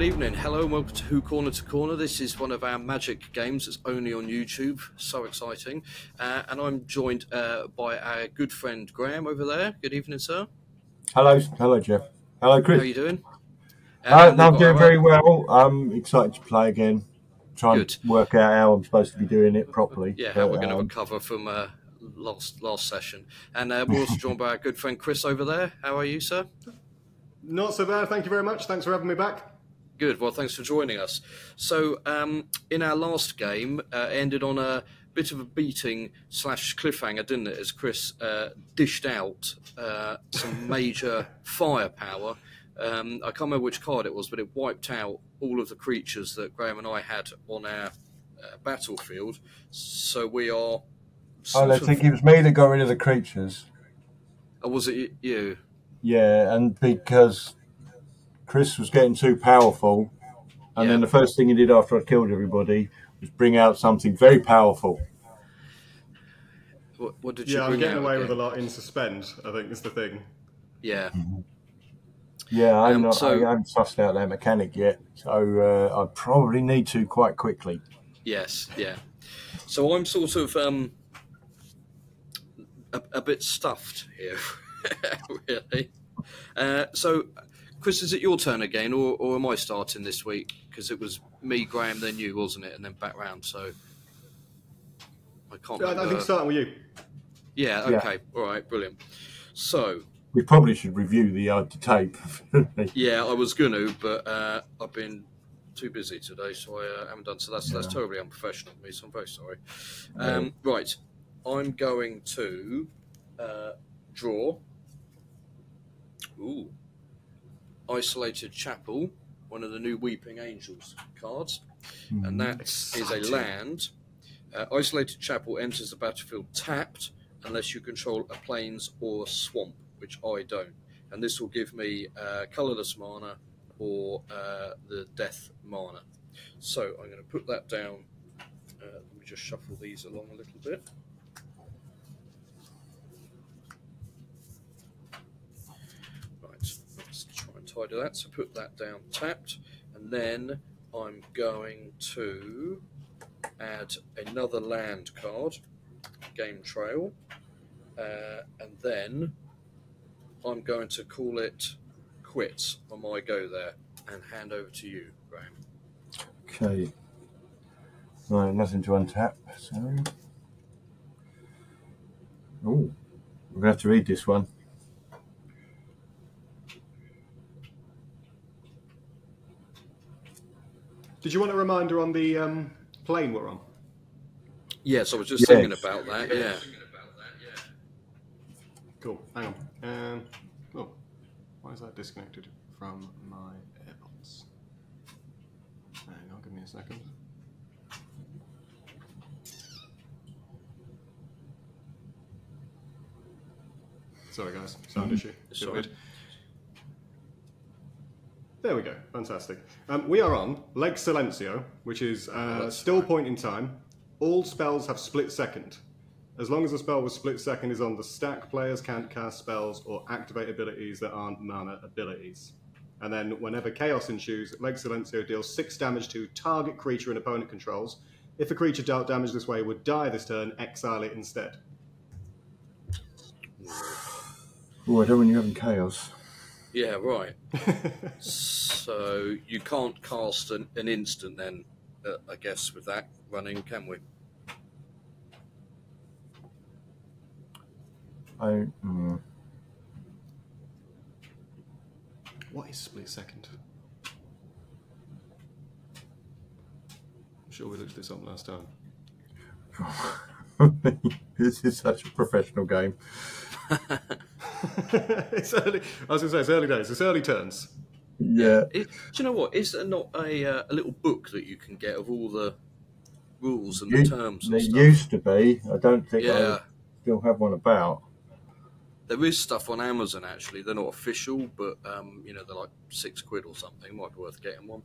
evening. Hello and welcome to Who Corner to Corner. This is one of our magic games that's only on YouTube. So exciting. And I'm joined by our good friend Graham over there. Good evening, sir. Hello, Geoff. Hello, Kris. How are you doing? I'm doing very well. I'm excited to play again. Try and work out how I'm supposed to be doing it properly. Yeah, how we're going to recover from last session. And we're also joined by our good friend Kris over there. How are you, sir? Not so bad, thank you very much. Thanks for having me back. Good, well, thanks for joining us. So, in our last game, it ended on a bit of a beating / cliffhanger, didn't it, as Kris dished out some major firepower. I can't remember which card it was, but it wiped out all of the creatures that Graham and I had on our battlefield. So we are... I think it was me that got rid of the creatures. Or was it you? Yeah, and because Kris was getting too powerful, and then the first thing he did after I killed everybody was bring out something very powerful. What did you bring out? I'm getting away with a lot in suspend, I think is the thing. Yeah. Yeah, I haven't sussed out that mechanic yet, so I probably need to quite quickly. Yes, yeah. So I'm sort of a bit stuffed here, really. So, Kris, is it your turn again, or am I starting this week? Because it was me, Graham, then you, wasn't it? And then back round, so I can't remember. I think starting with you. Yeah, okay. All right, brilliant. So... We probably should review the tape. Yeah, I was going to, but I've been too busy today, so I haven't done. So that's terribly unprofessional of me, so I'm very sorry. Right, I'm going to draw. Ooh. Isolated Chapel, one of the new Weeping Angels cards. And that is a land. Isolated Chapel enters the battlefield tapped unless you control a plains or a swamp, which I don't. And this will give me colourless mana or the death mana. So I'm going to put that down. Let me just shuffle these along a little bit. Right, let's try and tidy that. So put that down tapped. And then I'm going to add another land card, Game Trail. And then I'm going to call it quits on my go there and hand over to you, Graham. Okay. Right, nothing to untap. So, we're going to have to read this one. Did you want a reminder on the plane we're on? Yes, I was just thinking about that, yeah. Cool, hang on. Why is that disconnected from my AirPods? Hang on, give me a second. Sorry guys, sound issue. Sorry. There we go, fantastic. We are on Leg Silencio, which is still point in time. All spells have split second. As long as the spell with split second is on the stack, players can't cast spells or activate abilities that aren't mana abilities. And then whenever chaos ensues, Leg Silencio deals 6 damage to target creature an opponent controls. If a creature dealt damage this way would die this turn, exile it instead. Oh, I don't want you having chaos. Yeah, right. So you can't cast an instant then, I guess, with that running, can we? What is split second? I'm sure we looked this up last time. This is such a professional game. It's early. I was going to say it's early days. It's early turns. Yeah. Do you know what? Is there not a little book that you can get of all the rules and the terms and stuff? There used to be. I don't think I still have one about. There is stuff on Amazon, actually. They're not official, but, they're like £6 or something. Might be worth getting one.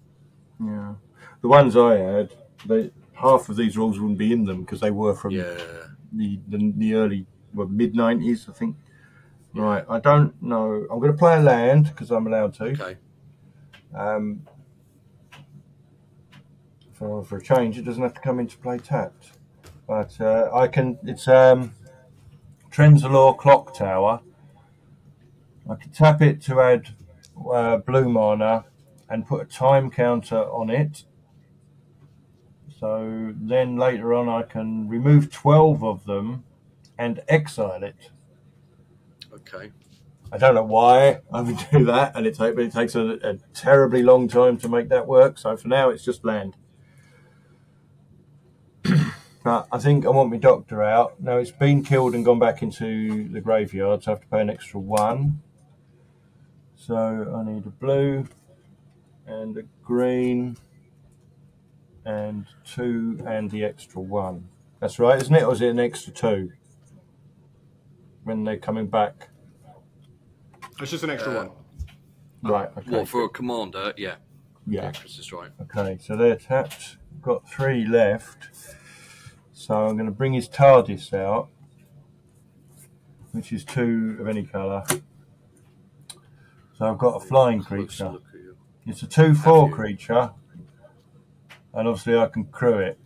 Yeah. The ones I had, half of these rules wouldn't be in them because they were from the early, mid-90s, I think. Yeah. Right, I don't know. I'm going to play a land because I'm allowed to. Okay. So for a change, it doesn't have to come into play tapped. But I can. It's Trenzalore Clock Tower. I can tap it to add blue mana and put a time counter on it. So then later on, I can remove 12 of them and exile it. Okay. I don't know why I would do that, and it takes a terribly long time to make that work. So for now, it's just land. But I think I want my doctor out. Now it's been killed and gone back into the graveyard, so I have to pay an extra 1. So I need a blue and a green and 2 and the extra 1. That's right, isn't it? Or is it an extra 2 when they're coming back? It's just an extra 1. Right. Okay. Well, for a commander, yeah. Yeah. Kris is right. Okay, so they're tapped. Got 3 left. So I'm going to bring his TARDIS out, which is 2 of any colour. So I've got a flying creature. It's a 2/4 creature, and obviously I can crew it.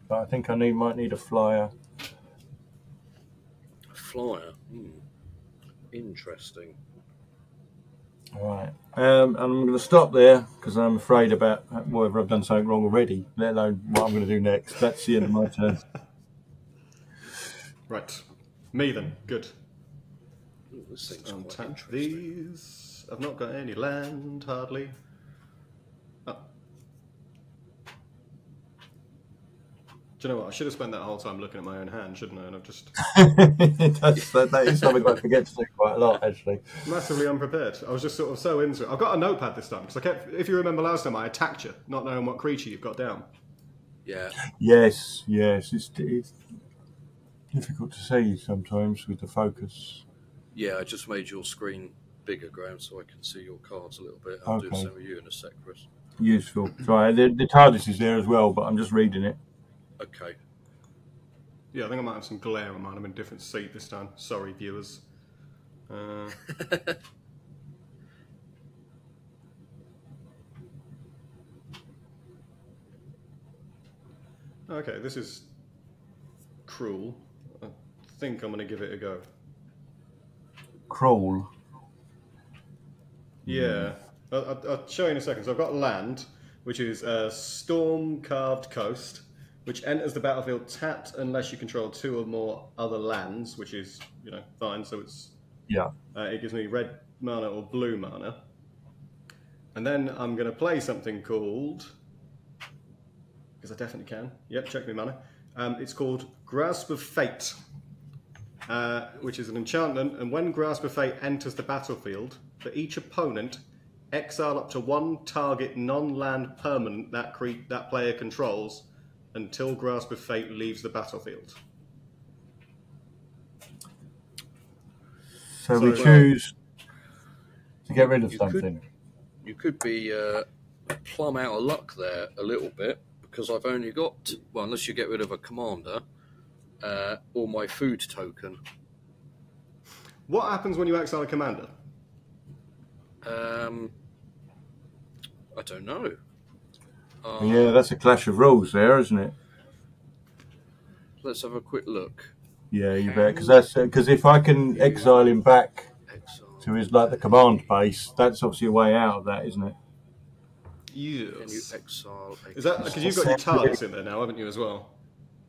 But I think I might need a flyer. A flyer? Interesting. All right. And I'm going to stop there because I'm afraid about whether I've done something wrong already, let alone what I'm going to do next. That's the end of my turn. Right. Me then. Good. Ooh, this thing's quite Untap interesting. these. I've not got any land, hardly. Oh. Do you know what? I should have spent that whole time looking at my own hand, shouldn't I? And I've just that is something I forget to do quite a lot, actually. massively unprepared. I was just sort of so into it. I've got a notepad this time because I kept. If you remember last time, I attacked you, not knowing what creature you've got down. Yeah. Yes. It's difficult to see sometimes with the focus. Yeah, I just made your screen bigger, Graham, so I can see your cards a little bit. I'll do the same with you in a sec, Kris. Useful. Right, the TARDIS is there as well, but I'm just reading it. Okay. Yeah, I think I might have some glare on mine. I'm in a different seat this time. Sorry, viewers. Okay, this is cruel. I think I'm going to give it a go. Crawl. Yeah, I'll show you in a second. So I've got land, which is a storm-carved coast, which enters the battlefield tapped unless you control 2 or more other lands, which is, fine. So it's it gives me red mana or blue mana. And then I'm going to play something called, because I definitely can. Yep, check me mana. It's called Grasp of Fate, which is an enchantment. And when Grasp of Fate enters the battlefield, for each opponent, exile up to 1 target non-land permanent that player controls until Grasp of Fate leaves the battlefield. So we choose to get rid of something. You could be plumb out of luck there a little bit, because I've only got, well, unless you get rid of a commander, or my food token. What happens when you exile a commander? I don't know. Yeah, that's a clash of rules there, isn't it? Let's have a quick look. Yeah, you bet. Because if I can exile him back to his the command base, that's obviously a way out of that, isn't it? Yes. Can you exile? Is that because you've got your TARDIS in there now, haven't you, as well?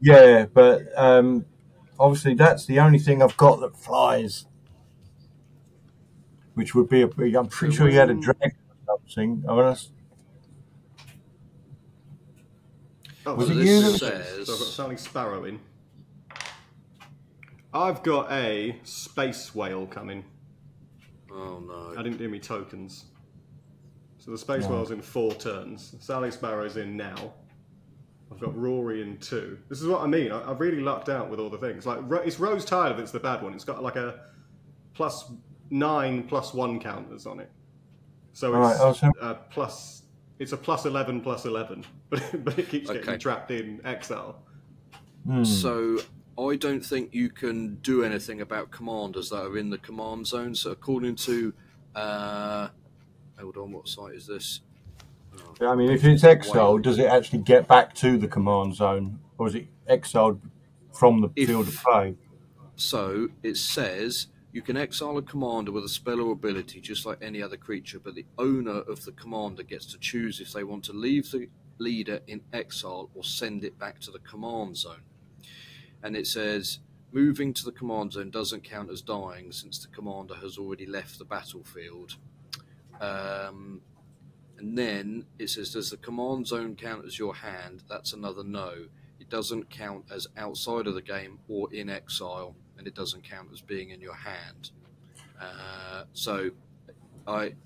Yeah, but obviously that's the only thing I've got that flies, which would be I'm pretty sure you had a dragon or something. I mean, was it you? This So I've got Sally Sparrow in. I've got a space whale coming. Oh no! I didn't do me tokens. So the space whale's in 4 turns. Sally Sparrow's in now. I've got Rory in 2. This is what I mean. I've really lucked out with all the things. Like it's Rose Tile that's the bad one. It's got like a +9 +1 counters on it. So it's it's a +11 +11, but it keeps getting trapped in exile. So I don't think you can do anything about commanders that are in the command zone. So according to, hold on, what site is this? I mean, if it's exiled, does it actually get back to the command zone, or is it exiled from the field of play? So it says you can exile a commander with a spell or ability just like any other creature, but the owner of the commander gets to choose if they want to leave the leader in exile or send it back to the command zone. And it says moving to the command zone doesn't count as dying since the commander has already left the battlefield. And then it says, does the command zone count as your hand? That's another no. It doesn't count as outside of the game or in exile, and it doesn't count as being in your hand.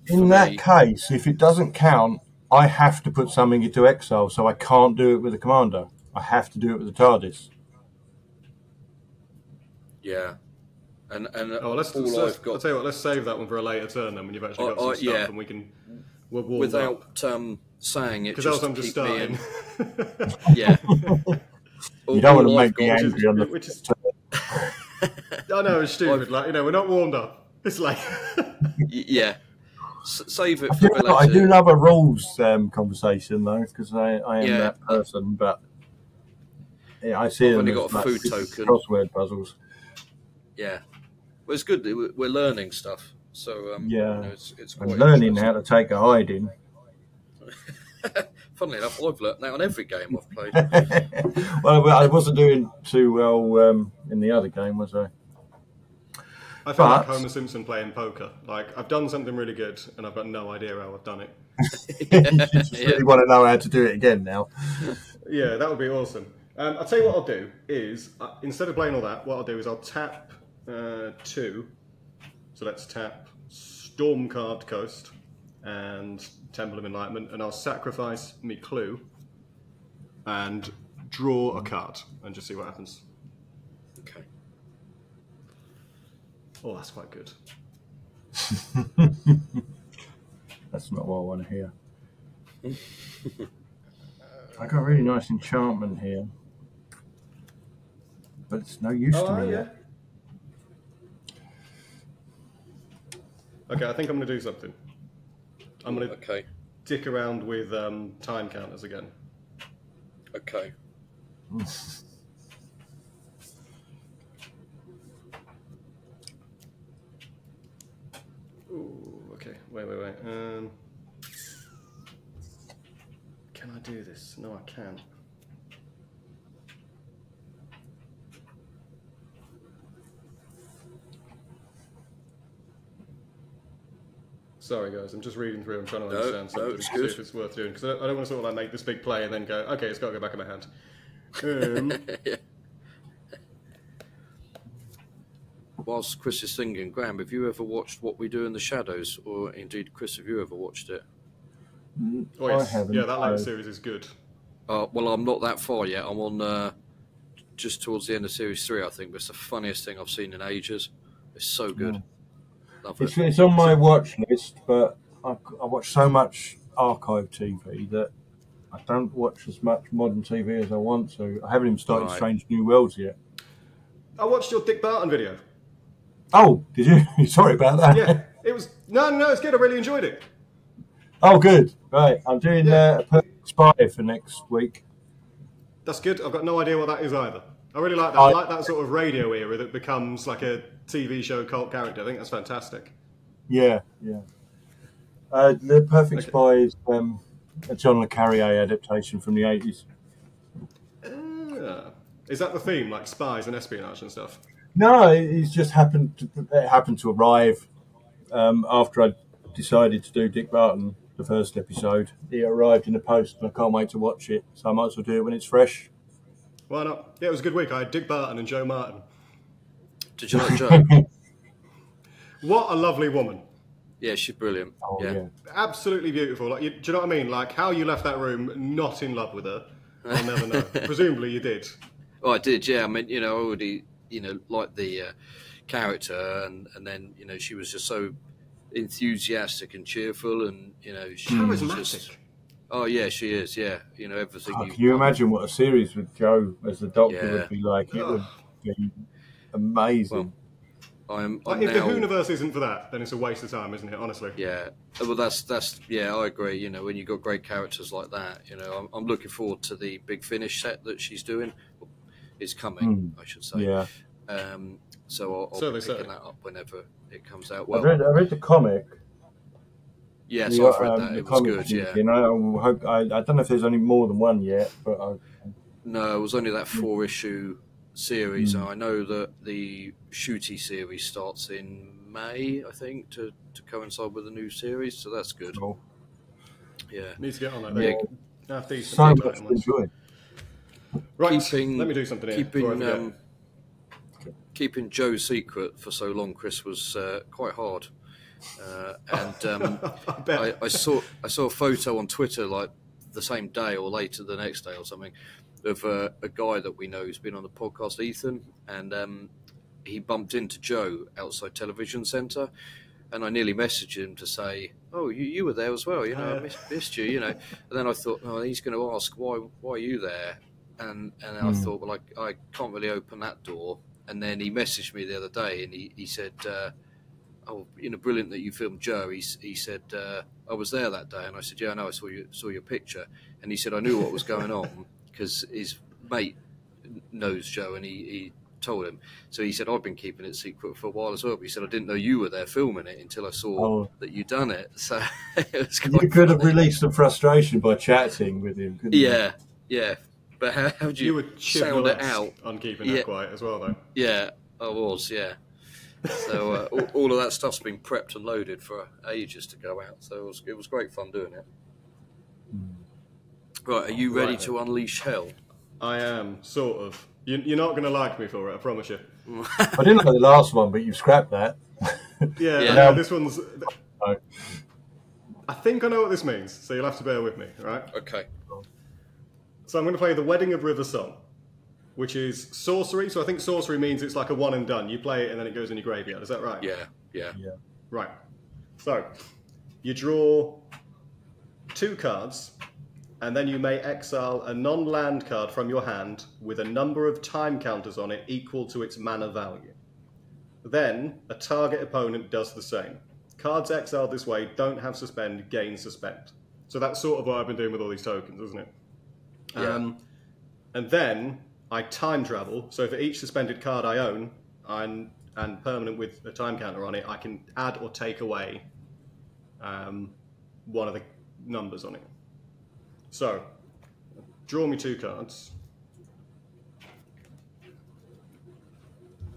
In that case, if it doesn't count, I have to put something into exile, so I can't do it with the commander. I have to do it with the TARDIS. Yeah. And I'll tell you what, let's save that one for a later turn then when you've actually got some stuff and we can... Without saying it, because else I'm just starting. Yeah. You don't want to make me angry on the... Which is... I know, it's stupid. We're not warmed up. It's like... Yeah. Save it for later. I do love a rules conversation, though, because I am that person, but I see them as got a food token. Crossword puzzles. Yeah. Well, it's good. We're learning stuff. So it's quite learning how to take a hiding. Funnily enough, I've learnt that on every game I've played. Well, I wasn't doing too well in the other game, was I? I feel like Homer Simpson playing poker. Like, I've done something really good, and I've got no idea how I've done it. You just really want to know how to do it again now. Yeah, that would be awesome. I'll tell you what I'll do is, instead of playing all that, what I'll do is I'll tap 2. So let's tap Storm-Carved Coast and Temple of Enlightenment, and I'll sacrifice me clue and draw a card and just see what happens. Okay. Oh, that's quite good. That's not what I want to hear. I got a really nice enchantment here, but it's no use to me yet. Okay, I think I'm going to do something. I'm going to dick around with time counters again. Okay. Ooh, okay. Wait. Can I do this? No, I can't. Sorry, guys. I'm just reading through. I'm trying to understand something to see if it's worth doing. Because I don't want to sort of like make this big play and then go, okay, it's got to go back in my hand. Yeah. Whilst Kris is singing, Graham, have you ever watched What We Do in the Shadows? Or indeed, Kris, have you ever watched it? Oh, yes. I haven't. Yeah, that later series is good. Well, I'm not that far yet. I'm on just towards the end of Series 3, I think. But it's the funniest thing I've seen in ages. It's so good. Love it. It's on my watch list, but I watch so much archive TV that I don't watch as much modern TV as I want to. I haven't even started Strange New Worlds yet. I watched your Dick Barton video. Oh, did you? Sorry about that. Yeah, it was... No, it's good. I really enjoyed it. Oh, good. Right, I'm doing a Perfect Spy for next week. That's good. I've got no idea what that is either. I really like that. I like that sort of radio era that becomes like a TV show cult character. I think that's fantastic. Yeah. The Perfect Spy is a John le Carrier adaptation from the 80s. Is that the theme, like spies and espionage and stuff? No, it just happened to arrive after I decided to do Dick Barton, the first episode. It arrived in the post and I can't wait to watch it, so I might as well do it when it's fresh. Why not? Yeah, it was a good week. I had Dick Barton and Joe Martin. Did you like Joe? What a lovely woman. Yeah, she's brilliant. Oh, yeah. Absolutely beautiful. Like, do you know what I mean? Like, how you left that room not in love with her, I'll never know. Presumably you did. Oh, I did, yeah. I mean, I already, liked the character, and then, she was just so enthusiastic and cheerful, and, she was just... Oh, yeah, she is, yeah. Everything... Can you imagine what a series with Joe as the Doctor would be like? It would be amazing. I'm if the now, Hooniverse isn't for that, then it's a waste of time, isn't it? Honestly. yeah. Well, that's yeah, I agree. You know, when you've got great characters like that, you know, I'm looking forward to the Big Finish set that she's doing. It's coming, I should say. Yeah. So I'll be picking that up whenever it comes out. I Well, read the comic. yes, I've read that. The It was comic good. series, Yeah. you know, I don't know if there's only more than one yet, but No, it was only that 4-issue series. And I know that the Shooty series starts in May, I think, to coincide with the new series. So that's good. cool. Yeah. Need to get on that. Yeah. So much to enjoy. Right, let me do something here. Keeping Joe's secret for so long, Kris, was quite hard. I saw a photo on Twitter like the same day or later the next day or something of a guy that we know who's been on the podcast, Ethan, and he bumped into Joe outside Television Centre, and I nearly messaged him to say, "Oh, you were there as well, you know, I missed you, you know." And then I thought, "Oh, he's going to ask why are you there?" And I thought, well, I can't really open that door. And then he messaged me the other day, and he said, "Oh, you know, brilliant that you filmed Joe." He said, "I was there that day," and I said, "Yeah, I know. I saw your picture." And he said, "I knew what was going on because his mate knows Joe, and he told him." So he said, "I've been keeping it secret for a while as well." But he said, "I didn't know you were there filming it until I saw that you'd done it." So it was quite you could have funny. released some frustration by chatting with him, couldn't you? Yeah. But how do you were sound it out? On keeping that quiet as well, though. Yeah, I was, yeah. So all of that stuff's been prepped and loaded for ages to go out. So it was great fun doing it. Right, are you ready to unleash hell? I am, sort of. You're not going to like me for it, I promise you. I didn't like the last one, but you've scrapped that. Yeah. This one's... I think I know what this means, so you'll have to bear with me, right? Okay. So I'm going to play The Wedding of River Song, which is sorcery. So I think sorcery means it's like a one and done. You play it and then it goes in your graveyard. Is that right? Yeah. Right. So you draw 2 cards, and then you may exile a non-land card from your hand with a number of time counters on it equal to its mana value. Then a target opponent does the same. Cards exiled this way don't have suspend, gain suspend. So that's sort of what I've been doing with all these tokens, isn't it? Yeah. And then I time travel. So for each suspended card I own, and permanent with a time counter on it, I can add or take away one of the numbers on it. So, draw me 2 cards.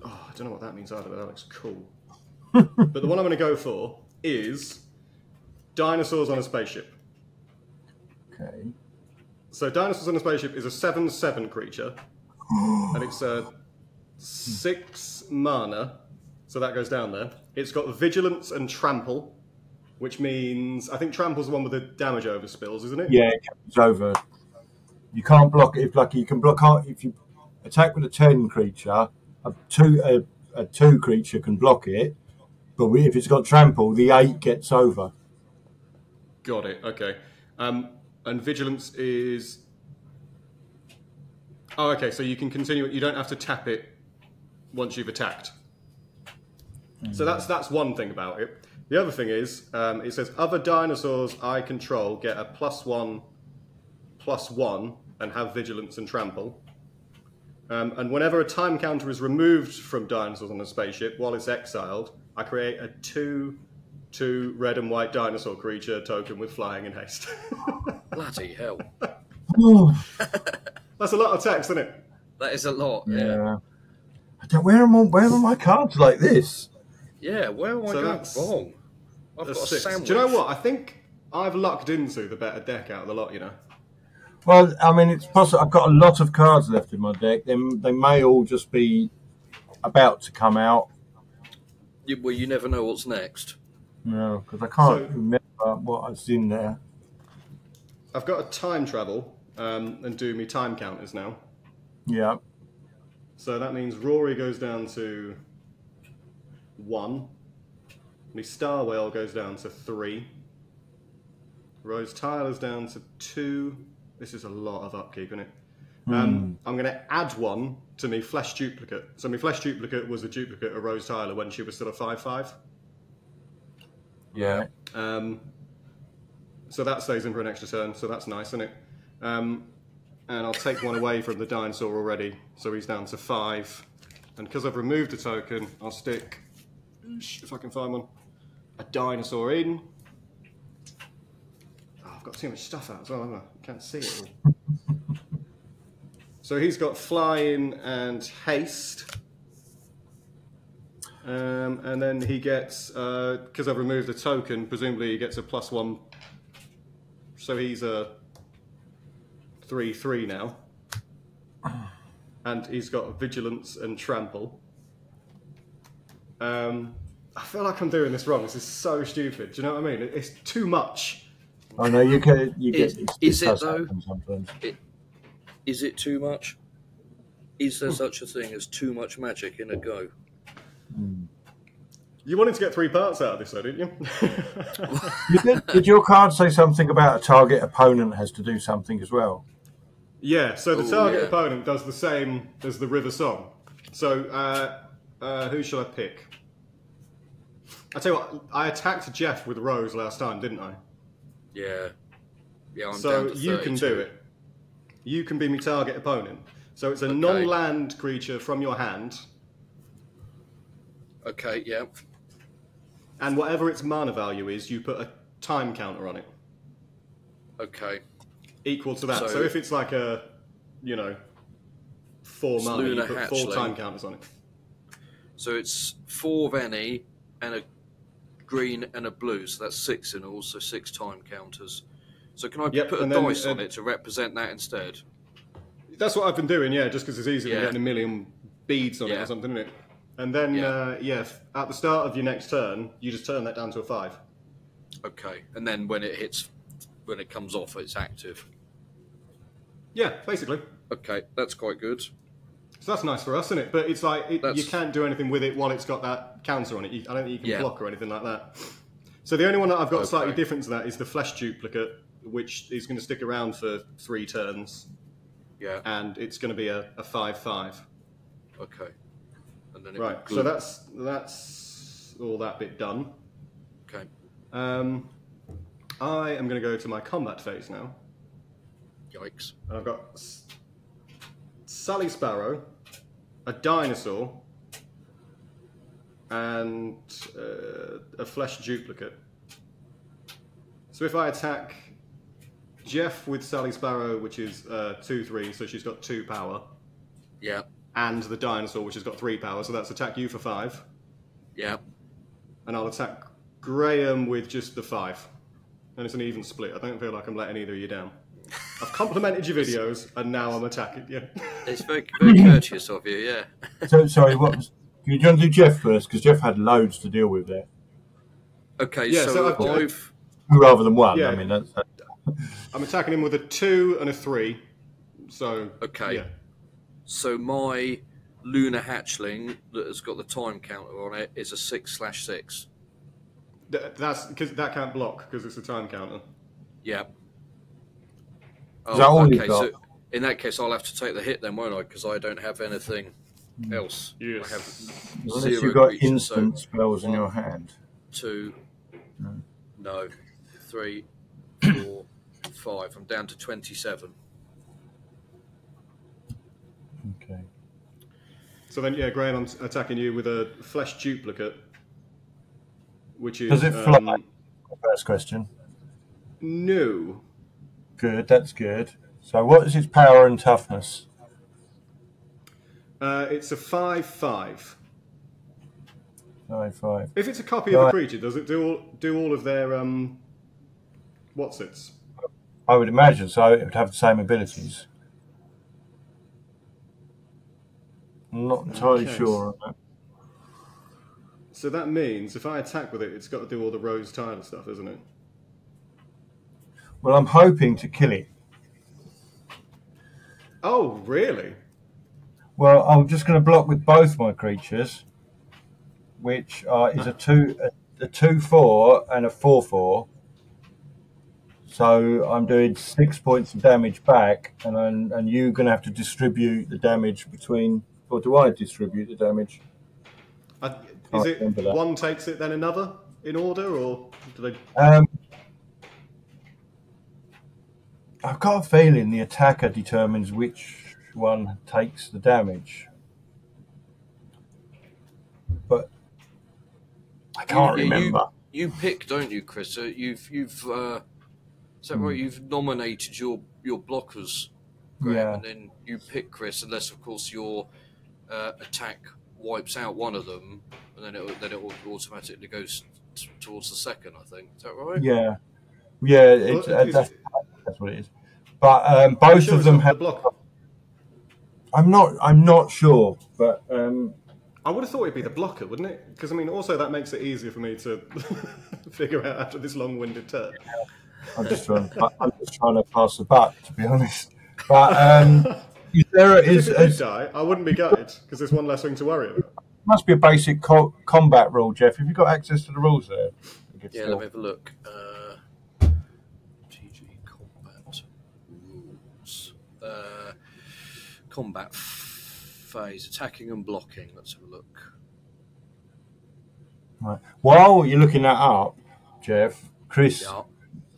Oh, I don't know what that means either, but that looks cool. But the one I'm going to go for is Dinosaurs on a Spaceship. Okay. So Dinosaurs on a Spaceship is a 7/7 creature, and it's a 6 mana, so that goes down there. It's got Vigilance and Trample, which means, I think Trample's the one with the damage over spills, isn't it? Yeah, it's over. You can't block it. You can block if you attack with a 10 creature, a 2 creature can block it, but if it's got trample, the 8 gets over. Got it, okay. And Vigilance is... Oh, okay, so you can continue it. You don't have to tap it once you've attacked. So that's one thing about it. The other thing is, it says, other dinosaurs I control get a +1/+1 and have Vigilance and Trample. And whenever a time counter is removed from Dinosaurs on a Spaceship while it's exiled, I create a 2/2 red and white dinosaur creature token with flying and haste. Bloody hell. That's a lot of text, isn't it? That is a lot, yeah. Where are my cards like this? Yeah, where am I going wrong? I've got a sandwich. Do you know what? I think I've lucked into the better deck out of the lot, you know. Well, I mean, it's possible. I've got a lot of cards left in my deck. They may all just be about to come out. Well, you never know what's next. No, because I can't remember what was in there. I've got a time travel and do me time counters now. Yeah. So that means Rory goes down to 1. My Star Whale goes down to 3. Rose Tyler's down to 2. This is a lot of upkeep, isn't it? I'm going to add one to my flesh duplicate. So my flesh duplicate was a duplicate of Rose Tyler when she was still a 5/5. Yeah. So that stays in for an extra turn, so that's nice, isn't it? And I'll take one away from the dinosaur already, so he's down to 5. And because I've removed a token, I'll stick, if I can find one, a dinosaur in. Oh, I've got too much stuff out as well, haven't I? Can't see it all. So he's got flying and haste. And then he gets, because I've removed a token, presumably he gets a +1. So he's a 3/3 now. And he's got vigilance and trample. I feel like I'm doing this wrong. This is so stupid. Do you know what I mean? It's too much. I know you get. Is it though? Is it too much? Is there such a thing as too much magic in a go? You wanted to get 3 parts out of this, though, didn't you? Did your card say something about a target opponent has to do something as well? Yeah, so the target opponent does the same as the River Song. So, who shall I pick? I tell you what, I attacked Geoff with Rose last time, didn't I? Yeah. Yeah, I'm so down to you 32. can do it. You can be my target opponent. So it's a non-land creature from your hand. Okay, yeah. And whatever its mana value is, you put a time counter on it. Okay. Equal to that. So if it's like a, 4 mana, you put 4 time counters on it. So it's 4 of any, and a green and a blue, so that's 6 in all, so 6 time counters. So can I put a dice on it to represent that instead? That's what I've been doing, yeah, just because it's easier than getting a million beads on it or something, isn't it? And then, at the start of your next turn, you just turn that down to a 5. Okay, and then when it comes off, it's active. Yeah, basically. Okay, that's quite good. So that's nice for us, isn't it? But it's like, you can't do anything with it while it's got that counter on it. I don't think you can block or anything like that. So the only one that I've got slightly different to that is the flesh duplicate, which is going to stick around for 3 turns. Yeah. And it's going to be a 5/5. Okay. And then right, so that's all that bit done. Okay. I am going to go to my combat phase now. Yikes. And I've got Sally Sparrow, a dinosaur, and a flesh duplicate. So if I attack Geoff with Sally Sparrow, which is 2/3, so she's got 2 power. Yeah. And the dinosaur, which has got 3 power, so that's attack you for 5. Yeah. And I'll attack Graham with just the 5. And it's an even split. I don't feel like I'm letting either of you down. I've complimented your videos, and now I'm attacking you. It's very, very courteous of you, yeah. So, sorry, do you want to do Geoff first? Because Geoff had loads to deal with there. Okay, yeah, so I've... Rather than 1, yeah. I mean, that's... I'm attacking him with a 2 and a 3. So, okay. Yeah. So my lunar hatchling that has got the time counter on it is a 6/6. That's because that can't block because it's a time counter. Yeah. Oh, okay, so in that case, I'll have to take the hit then, won't I? Because I don't have anything else. Yes. I have Unless you've got instant spells in your hand. 2, no, 3, 4, 5. I'm down to 27. Okay. So then, yeah, Graham, I'm attacking you with a flesh duplicate, which is... Does it fly? First question. No. Good, that's good. So what is its power and toughness? It's a 5/5. 5/5. If it's a copy of a creature, does it do all of their what's-its? I would imagine so. It would have the same abilities. I'm not entirely sure on that. So that means if I attack with it, it's got to do all the Rose Tyler stuff, isn't it? Well, I'm hoping to kill it. Oh, really? Well, I'm just going to block with both my creatures, which is a 2/4 and a 4/4. So I'm doing 6 points of damage back, and you're going to have to distribute the damage between. Or do I distribute the damage? Is it one takes it, then another in order, or do they? I've got a feeling the attacker determines which one takes the damage, but I can't remember. You pick, don't you, Kris? So you've is that right? You've nominated your blockers, Graham, and then you pick Kris, unless of course your attack wipes out one of them, and then it automatically goes towards the second. I think, is that right? Yeah. That's what it is. But both of them have. I'm not sure, but I would have thought it'd be the blocker, wouldn't it? Because I mean, also that makes it easier for me to figure out after this long-winded turn. I'm just trying to pass the buck, to be honest. But is if you die, I wouldn't be gutted because there's one less thing to worry about. Must be a basic combat rule, Geoff. Have you got access to the rules there? Yeah, let me have a look. GG combat rules. Combat phase, attacking and blocking. Let's have a look. Right. While you're looking that up, Geoff, Kris,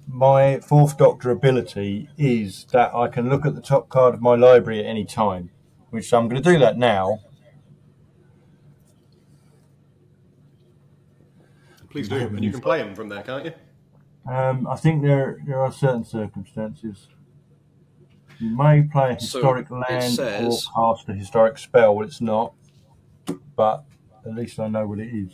my 4th Doctor ability is that I can look at the top card of my library at any time, which I'm going to do that now. Please do, and you can play them from there, can't you? I think there are certain circumstances. You may play a historic land or cast a historic spell. Well, it's not, but at least I know what it is.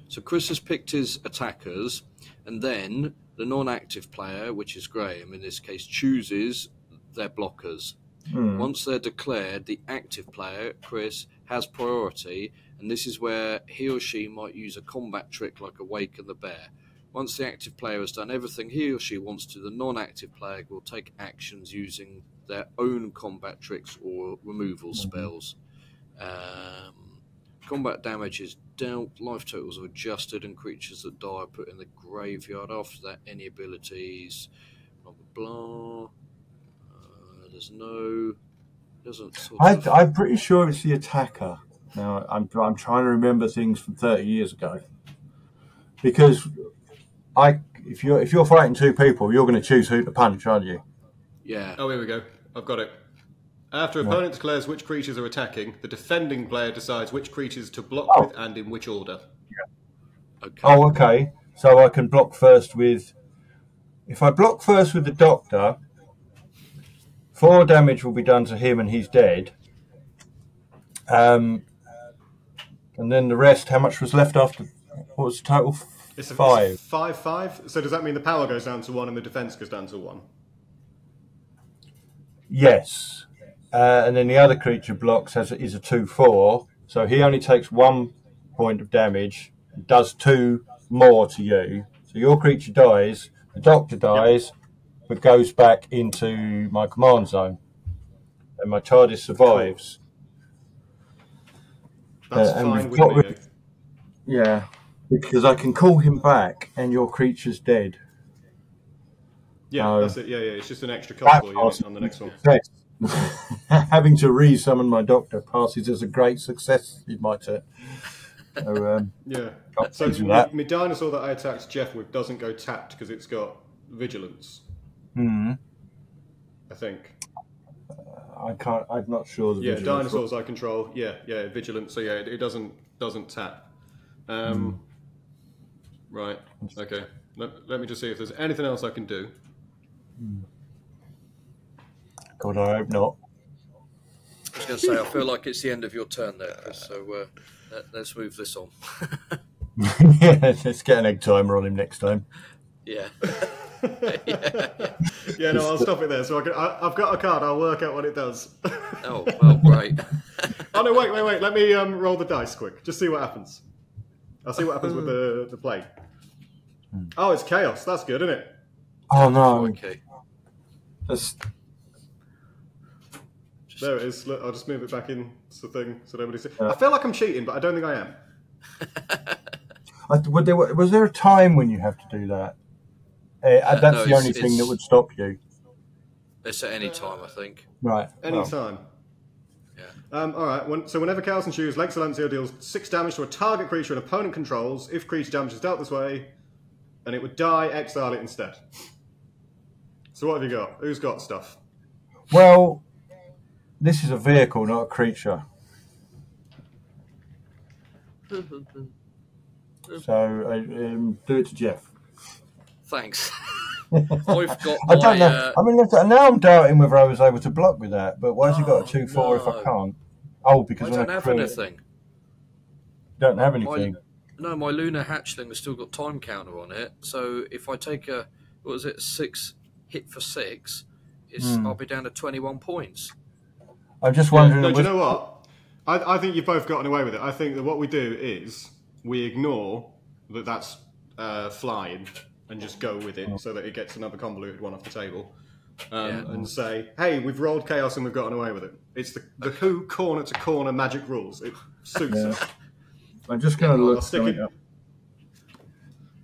So Kris has picked his attackers, and then the non-active player, which is Graham in this case, chooses their blockers. Once they're declared, the active player, Kris, has priority, and this is where he or she might use a combat trick like Awaken the Bear. Once the active player has done everything he or she wants to, the non-active player will take actions using their own combat tricks or removal spells. Combat damage is dealt, life totals are adjusted, and creatures that die are put in the graveyard. After that, any abilities, blah, blah, blah. There's no... I'm pretty sure it's the attacker. Now, I'm trying to remember things from 30 years ago. Because if you're fighting 2 people, you're going to choose who to punch, aren't you? Yeah. Oh, here we go. I've got it. After opponent declares which creatures are attacking, the defending player decides which creatures to block with and in which order. Yeah. Okay. Oh, okay. So I can block first with... If I block first with the Doctor, 4 damage will be done to him and he's dead. And then the rest, how much was left after? What was the total? It's 5. It's 5/5. So does that mean the power goes down to 1 and the defense goes down to 1? Yes. And then the other creature blocks is a 2/4. So he only takes 1 point of damage, does 2 more to you. So your creature dies, the Doctor dies, but goes back into my command zone. And my TARDIS survives. That's fine with me. Yeah, because I can call him back and your creature's dead. Yeah, that's it. Yeah, it's just an extra cost for you on the next one. Having to re-summon my Doctor passes as a great success in my turn. So, yeah. So my dinosaur that I attacked Geoff with doesn't go tapped because it's got vigilance. I think. I'm not sure. Dinosaurs I control. Yeah, vigilance. So yeah, it doesn't tap. Right. Okay. Let me just see if there's anything else I can do. God, I hope not. I was going to say, I feel like it's the end of your turn there, Kris, so let's move this on. Yeah, let's get an egg timer on him next time. Yeah. Yeah, no, I'll stop it there. So I've got a card. I'll work out what it does. Oh, well, great. Oh no, wait. Let me roll the dice quick. Just see what happens. I'll see what happens with the play. Oh, it's chaos. That's good, isn't it? Oh no. Okay. There it is. Look, I'll just move it back in the thing so nobody sees. I feel like I'm cheating, but I don't think I am. Was there a time when you have to do that? That's no, the only thing that would stop you. It's at any time, I think. Right. Any time. Yeah. All right. So whenever Chaos Ensues, Leg Silencio deals 6 damage to a target creature an opponent controls. If creature damage is dealt this way, and it would die, exile it instead. So what have you got? Who's got stuff? Well, this is a vehicle, not a creature. So do it to Geoff. Thanks. I've got I don't know. I mean, now I'm doubting whether I was able to block with that. But why has he got a 2/4 if I can't? Oh, because I don't have anything. Don't have anything. My Lunar Hatchling has still got time counter on it. So if I take a 6 hit for 6, I'll be down to 21 points. I'm just wondering. Do you know what? I think you've both gotten away with it. I think that what we do is we ignore that that's flying and just go with it so that it gets another convoluted one off the table. And say, hey, we've rolled chaos and we've gotten away with it. It's the Who corner to corner magic rules. It suits us. I'm just going to look. I'll stick it.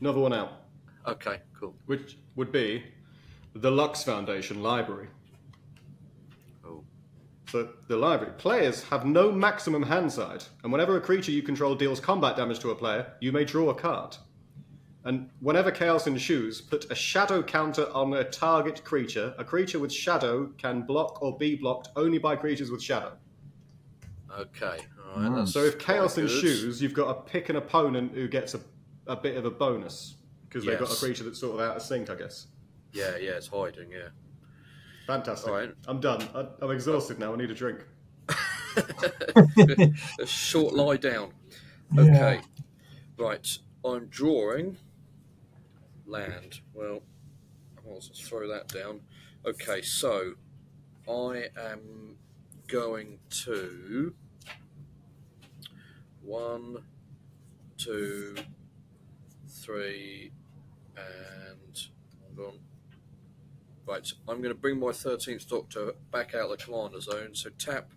Another one out. Okay, cool. Which would be the Lux Foundation Library. Oh. So the library. Players have no maximum hand side, and whenever a creature you control deals combat damage to a player, you may draw a card. And whenever chaos ensues, put a shadow counter on a target creature. A creature with shadow can block or be blocked only by creatures with shadow. Okay, all right. So if chaos ensues, you've got to pick an opponent who gets a bit of a bonus because they've got a creature that's sort of out of sync, I guess. Yeah, it's hiding. Yeah. Fantastic. All right. I'm done. I'm exhausted now. I need a drink. A short lie down. Okay. Right. I'm drawing land. Well, I'll just throw that down. Okay, so I am going to 1, 2, 3, and hold on. Right, I'm going to bring my 13th Doctor back out of the commander zone. So tap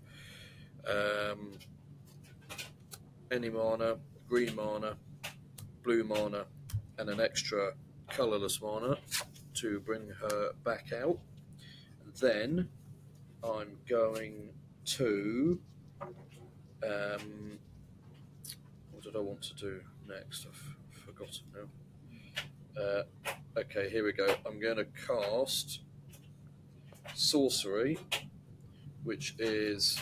any mana, green mana, blue mana, and an extra colourless mana to bring her back out. Then I'm going to what did I want to do next? I've forgotten now. Okay, here we go. I'm going to cast Sorcery, which is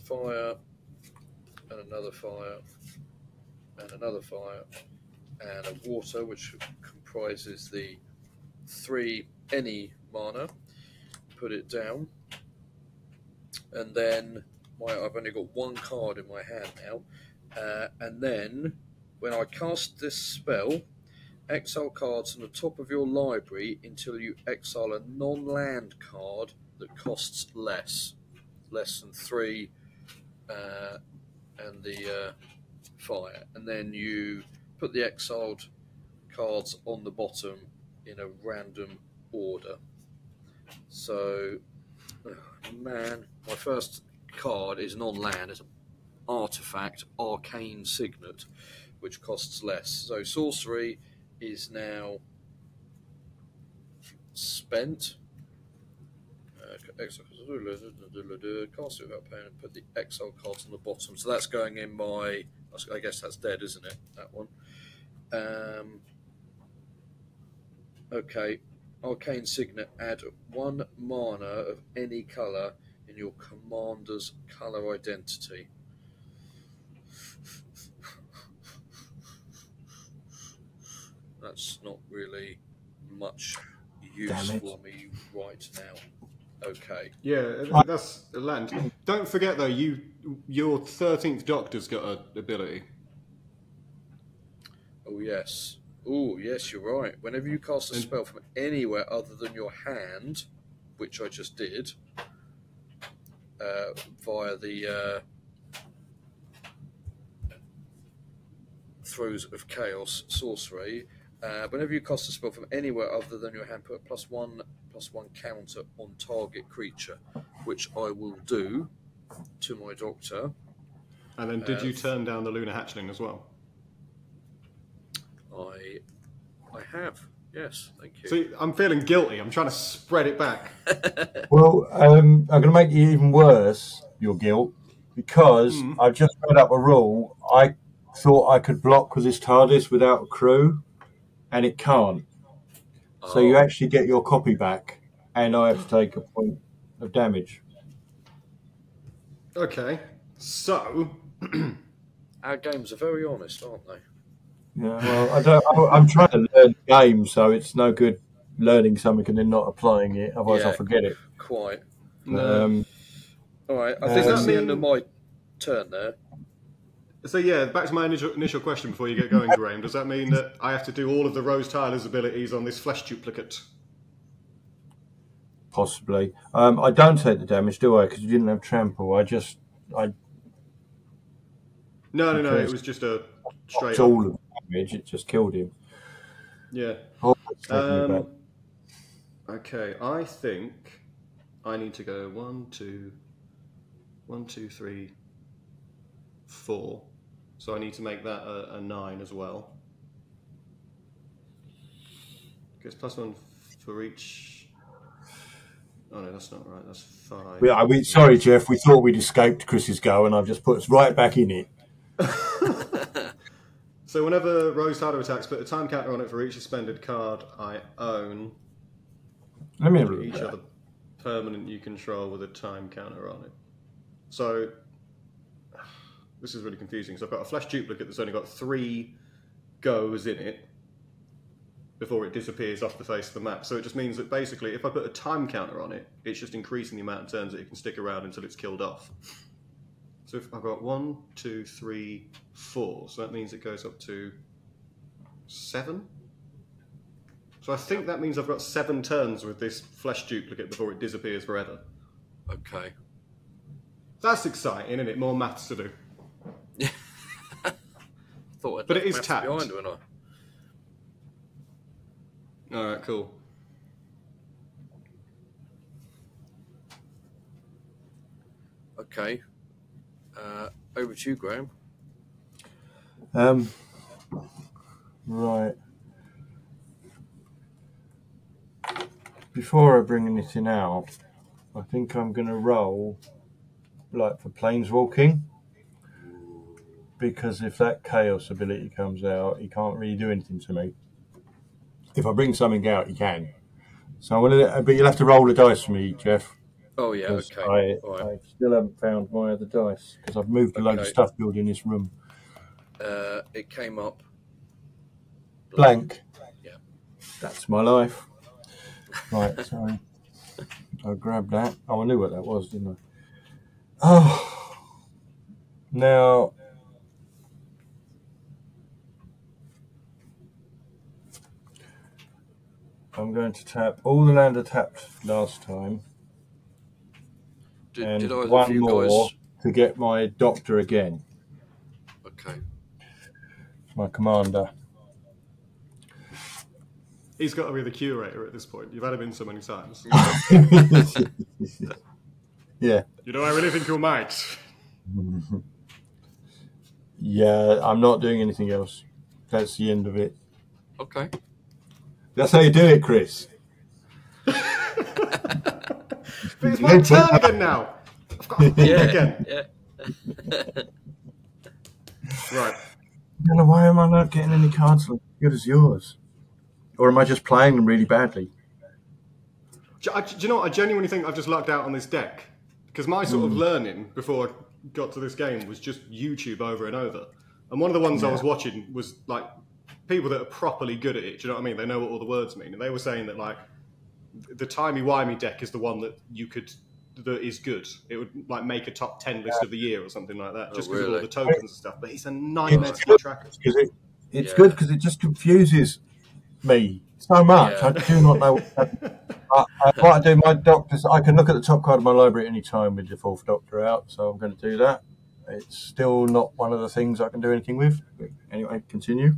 fire and another fire and another fire and a water, which comprises the 3 any mana. Put it down, and then I've only got 1 card in my hand now, and then when I cast this spell, exile cards from the top of your library until you exile a non-land card that costs less than 3, and the fire, and then you put the exiled cards on the bottom in a random order. So, my first card is non-land. It's an artifact, Arcane Signet, which costs less. So sorcery is now spent. Cast it without paying and put the exile cards on the bottom. So that's going in my. I guess that's dead, isn't it? That one. Okay. Arcane Signet. Add 1 mana of any colour in your commander's colour identity. That's not really much use for me right now. Okay. Yeah, that's land. Don't forget though, your 13th Doctor's got an ability. Oh yes. Oh yes, you're right. Whenever you cast a spell from anywhere other than your hand, which I just did, via the Throes of Chaos sorcery, whenever you cast a spell from anywhere other than your hand, put a +1/+1 counter on target creature, which I will do to my Doctor. And then did you turn down the Lunar Hatchling as well? I have. Yes, thank you. See, I'm feeling guilty. I'm trying to spread it back. Well, I'm going to make you even worse, your guilt, because I've just read up a rule. I thought I could block with this TARDIS without a crew, and it can't. So you actually get your copy back, and I have to take a point of damage. Okay, so Our games are very honest, aren't they? Yeah, well, I'm trying to learn the game, so it's no good learning something and then not applying it. Otherwise, I'll forget it. Quite. no. All right, I think that's the end of my turn there. So yeah, back to my initial question before you get going, Graham. Does that mean that I have to do all of the Rose Tyler's abilities on this flesh duplicate? Possibly. I don't take the damage, do I? Because you didn't have trample. No. It was just a straight all of the damage. It just killed him. Yeah. Oh, it's taking me back. Okay, I think I need to go 1, 2, 3, 4. So I need to make that a 9 as well. Gets +1 for each. Oh no, that's not right. That's 5. Yeah, sorry, Geoff. We thought we'd escaped Chris's go, and I've just put us right back in it. So whenever Rose Tyler attacks, put a time counter on it for each suspended card I own. Let me have a look. Each other permanent you control with a time counter on it. So this is really confusing. So I've got a flesh duplicate that's only got 3 goes in it before it disappears off the face of the map. So it just means that basically if I put a time counter on it, it's just increasing the amount of turns that it can stick around until it's killed off. So if I've got 1, 2, 3, 4, so that means it goes up to 7. So I think that means I've got 7 turns with this flesh duplicate before it disappears forever. Okay. That's exciting, isn't it? More maths to do. But it is tapped. Behind, wouldn't I? Alright, cool. Okay. Over to you, Graham. Right. Before I bring anything out, I think I'm going to roll like for planeswalking, because if that chaos ability comes out, he can't really do anything to me. If I bring something out, he can. So I'm going to, but you'll have to roll the dice for me, Geoff. Oh yeah, okay. I still haven't found my other dice because I've moved a load of stuff building this room. It came up blank. Yeah, that's my life. Right, sorry. I'll grab that. Oh, I knew what that was, didn't I? Oh, now I'm going to tap all the land I tapped last time. Did one more to get my doctor again. Okay. My commander. He's got to be the curator at this point. You've had him in so many times. Yeah. You know, I really think you might. Yeah, I'm not doing anything else. That's the end of it. Okay. That's how you do it, Kris. But it's my turn again now. I've got to think again. Yeah. Right. I don't know, why am I not getting any cards as good as yours? Or am I just playing them really badly? Do you know what? I genuinely think I've just lucked out on this deck. Because my sort of learning before I got to this game was just YouTube over and over. And one of the ones I was watching was like people that are properly good at it. Do you know what I mean? They know what all the words mean. And they were saying that like the timey-wimey deck is the one that is good. It would like make a top 10 list of the year or something like that, just because of all the tokens and stuff. But it's a nightmare to keep track of. It's good because it just confuses me so much. I do not know what I do. My doctors, I can look at the top card of my library at any time with the 4th Doctor out, so I'm going to do that. It's still not one of the things I can do anything with. But anyway, continue.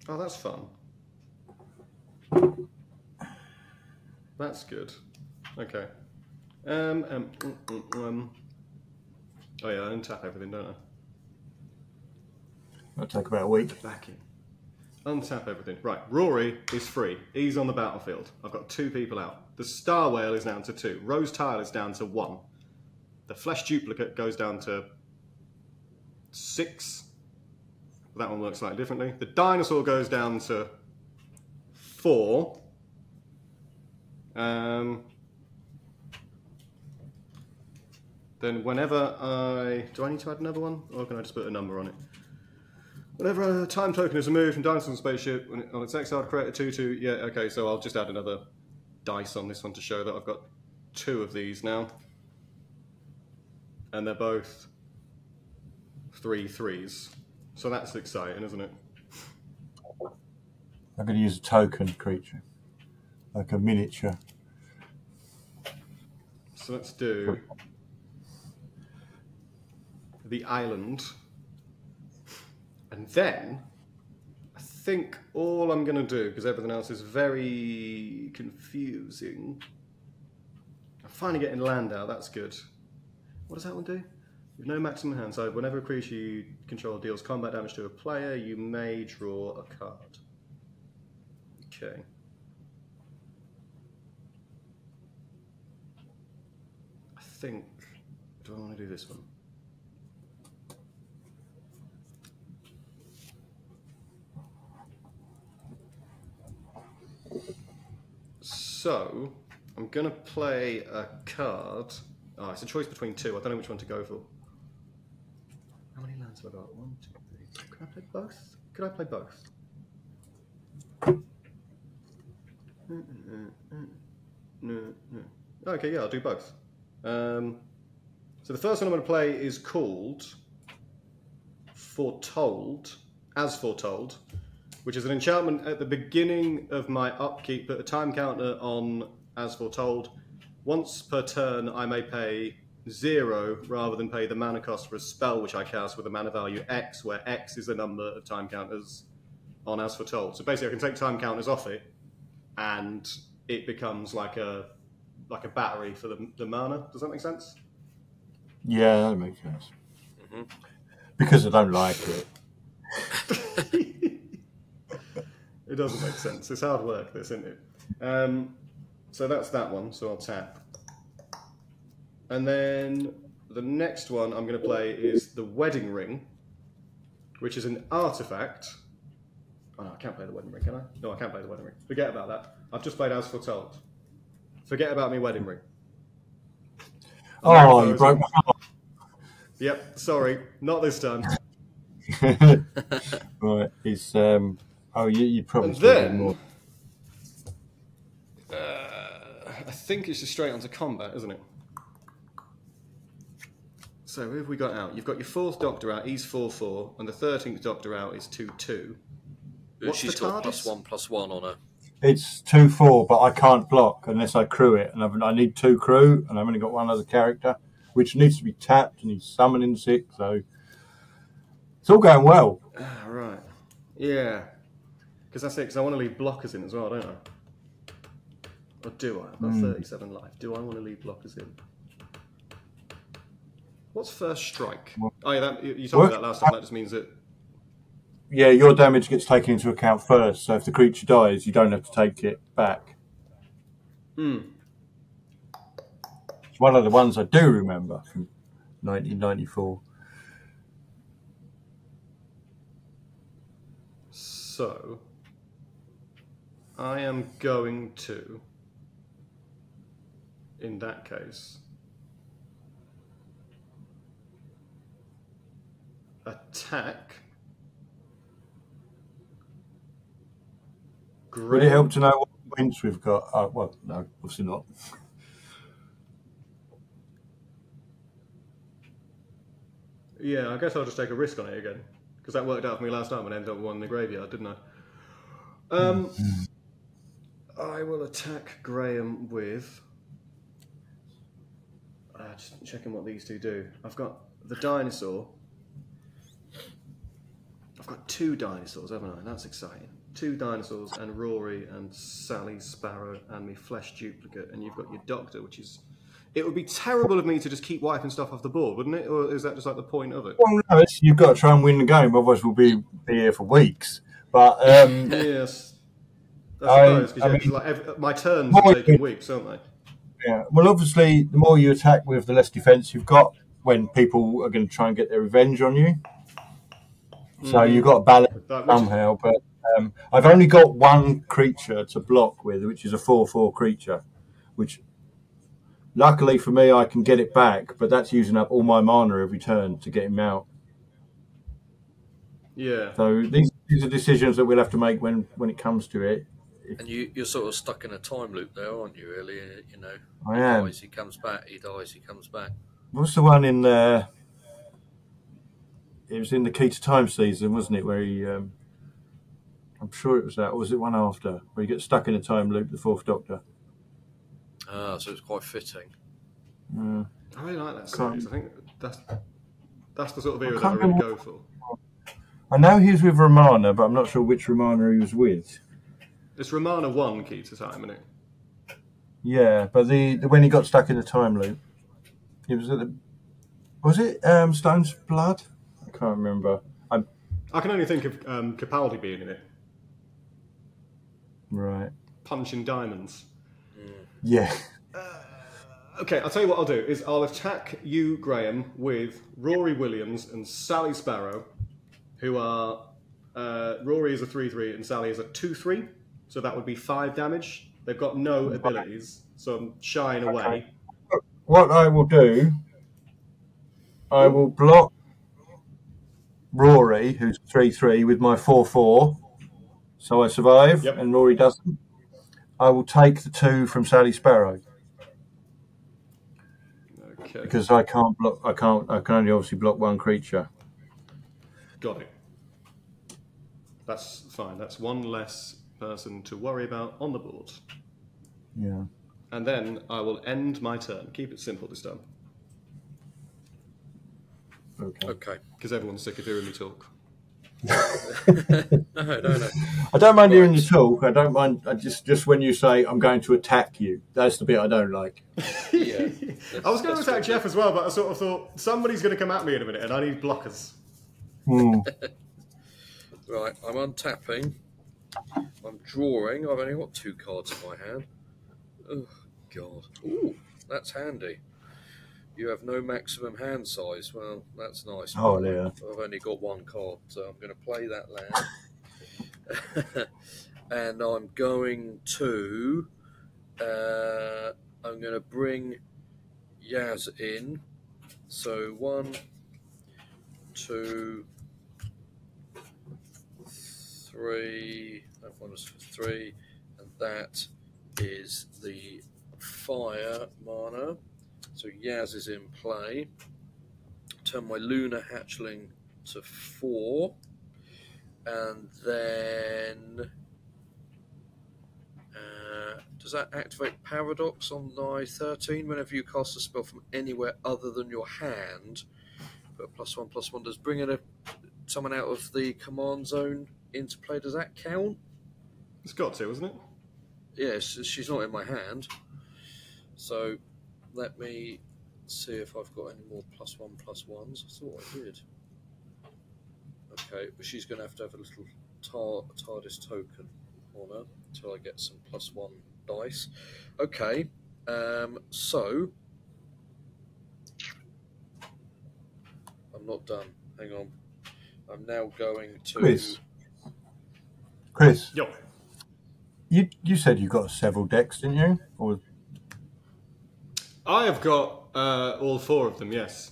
Oh, that's fun. That's good. Okay. Oh yeah, I untap everything, don't I? That'll take about a week. Back in. Untap everything. Right, Rory is free. He's on the battlefield. I've got 2 people out. The Star Whale is down to 2. Rose Tile is down to 1. The Flesh Duplicate goes down to 6. That one works slightly differently. The Dinosaur goes down to 4. Then whenever do I need to add another one? Or can I just put a number on it? Whenever a time token is removed from Dinosaur Spaceship on its exiled, create a 2/2. Yeah, okay, so I'll just add another dice on this one to show that I've got 2 of these now. And they're both 3 3s. So that's exciting, isn't it? I'm going to use a token creature, like a miniature. So let's do the island. And then, I think all I'm going to do, because everything else is very confusing. I'm finally getting land out, that's good. What does that one do? With no maximum hand size, whenever a creature you control deals combat damage to a player, you may draw a card. Okay. I think, do I want to do this one? So, I'm going to play a card. Oh, it's a choice between 2. I don't know which one to go for. How many lands have I got? 1, 2, 3. Can I play both? Could I play both? No. Okay, yeah, I'll do both. So the first one I'm going to play is called Foretold, as Foretold, which is an enchantment at the beginning of my upkeep. Put a time counter on as Foretold. Once per turn, I may pay 0 rather than pay the mana cost for a spell which I cast with a mana value X, where X is the number of time counters on as Foretold. So basically, I can take time counters off it, and it becomes like a battery for the mana. Does that make sense? Yeah, that makes sense. Mm-hmm. Because I don't like it. It doesn't make sense. It's hard work, this, isn't it? So that's that one, so I'll tap. And then the next one I'm going to play is the Wedding Ring, which is an artifact. Oh, no, I can't play the Wedding Ring, can I? No, I can't play the Wedding Ring. Forget about that. I've just played As Foretold. Forget about me Wedding Ring. Oh, you broke my heart. Yep, sorry. Not this time. Right, it's... you probably... And then... more. I think it's just straight onto combat, isn't it? So who have we got out? You've got your 4th Doctor out, he's 4/4, and the 13th Doctor out is 2/2. She's got +1/+1 on her. It's 2/4, but I can't block unless I crew it, and I need 2 crew, and I've only got 1 other character, which needs to be tapped, and he's summoning 6, so it's all going well. Right. Yeah. Because that's it, because I want to leave blockers in as well, don't I? Or do I? I've got 37 life. Do I want to leave blockers in? What's first strike? Oh, yeah, you told me that last time. That just means that... Yeah, your damage gets taken into account first, so if the creature dies, you don't have to take it back. It's one of the ones I do remember from 1994. So, I am going to, in that case, attack. Would it help to know what points we've got? Well, no, obviously not. Yeah, I guess I'll just take a risk on it again. Because that worked out for me last time and ended up with 1 in the graveyard, didn't I? I will attack Graham with... just checking what these 2 do. I've got the dinosaur. I've got 2 dinosaurs, haven't I? That's exciting. 2 dinosaurs and Rory and Sally Sparrow and me Flesh Duplicate. And you've got your Doctor, which is it would be terrible of me to just keep wiping stuff off the board, wouldn't it? Or is that just like the point of it? Well, no, you've got to try and win the game, otherwise we'll be here for weeks. But yes, I suppose because like my turns are taking weeks, aren't they? Yeah. Well, obviously, the more you attack with, the less defence you've got when people are going to try and get their revenge on you. So you've got to balance somehow. But I've only got one creature to block with, which is a 4/4 creature, which luckily for me I can get it back, but that's using up all my mana every turn to get him out. Yeah. So these are decisions that we'll have to make when it comes to it. And you're sort of stuck in a time loop there, aren't you, really? You know, I am. He dies, he comes back, he dies, he comes back. What's the one in there? It was in the Key to Time season, wasn't it? Where he, I'm sure it was that. Or was it one after? Where he gets stuck in a time loop, the Fourth Doctor. Ah, so it's quite fitting. I really like that series. I think that's the sort of era that I really go for. I know he was with Romana, but I'm not sure which Romana he was with. It's Romana 1 Key to Time, isn't it? Yeah, but the when he got stuck in the time loop, it was at the... Was it Stone's Blood? I can't remember. I can only think of Capaldi being in it. Right. Punching diamonds. Yeah. Okay, I'll tell you what I'll do, is I'll attack you, Graham, with Rory Williams and Sally Sparrow, who are... Rory is a 3/3 and Sally is a 2/3. So that would be 5 damage. They've got no abilities, so I'm shying away. What I will do, I will block Rory, who's 3/3, with my 4/4, so I survive, and Rory doesn't. I will take the 2 from Sally Sparrow. Okay. Because I can't block. I can only obviously block one creature. Got it. That's fine. That's one less person to worry about on the board. Yeah. And then I will end my turn. Keep it simple this time. Okay. Because everyone's sick of hearing me talk. No. I don't mind hearing you talk. I don't mind. Just when you say I'm going to attack you, that's the bit I don't like. Yeah. I was going to attack Geoff as well, but I sort of thought somebody's going to come at me in a minute, and I need blockers. Right, I'm untapping. I'm drawing. I've only got 2 cards in my hand. Oh, God. Ooh, that's handy. You have no maximum hand size. Well, that's nice. Oh, yeah. I've only got 1 card, so I'm going to play that land. And I'm going to... I'm going to bring Yaz in. So 1, 2... 3, that one was 3, and that is the fire mana. So Yaz is in play. Turn my Lunar Hatchling to 4, and then does that activate Paradox on die 13? Whenever you cast a spell from anywhere other than your hand, put a +1/+1. Does bringing someone out of the command zone into play, does that count? It's got to, isn't it? Yes, she's not in my hand. So let me see if I've got any more +1/+1s. I thought I did. Okay, but she's going to have a little TARDIS token on her until I get some +1 dice. Okay, so I'm not done. Hang on. I'm now going to... Kris. Yo. You said you got several decks, didn't you? Or... I have got all 4 of them, yes.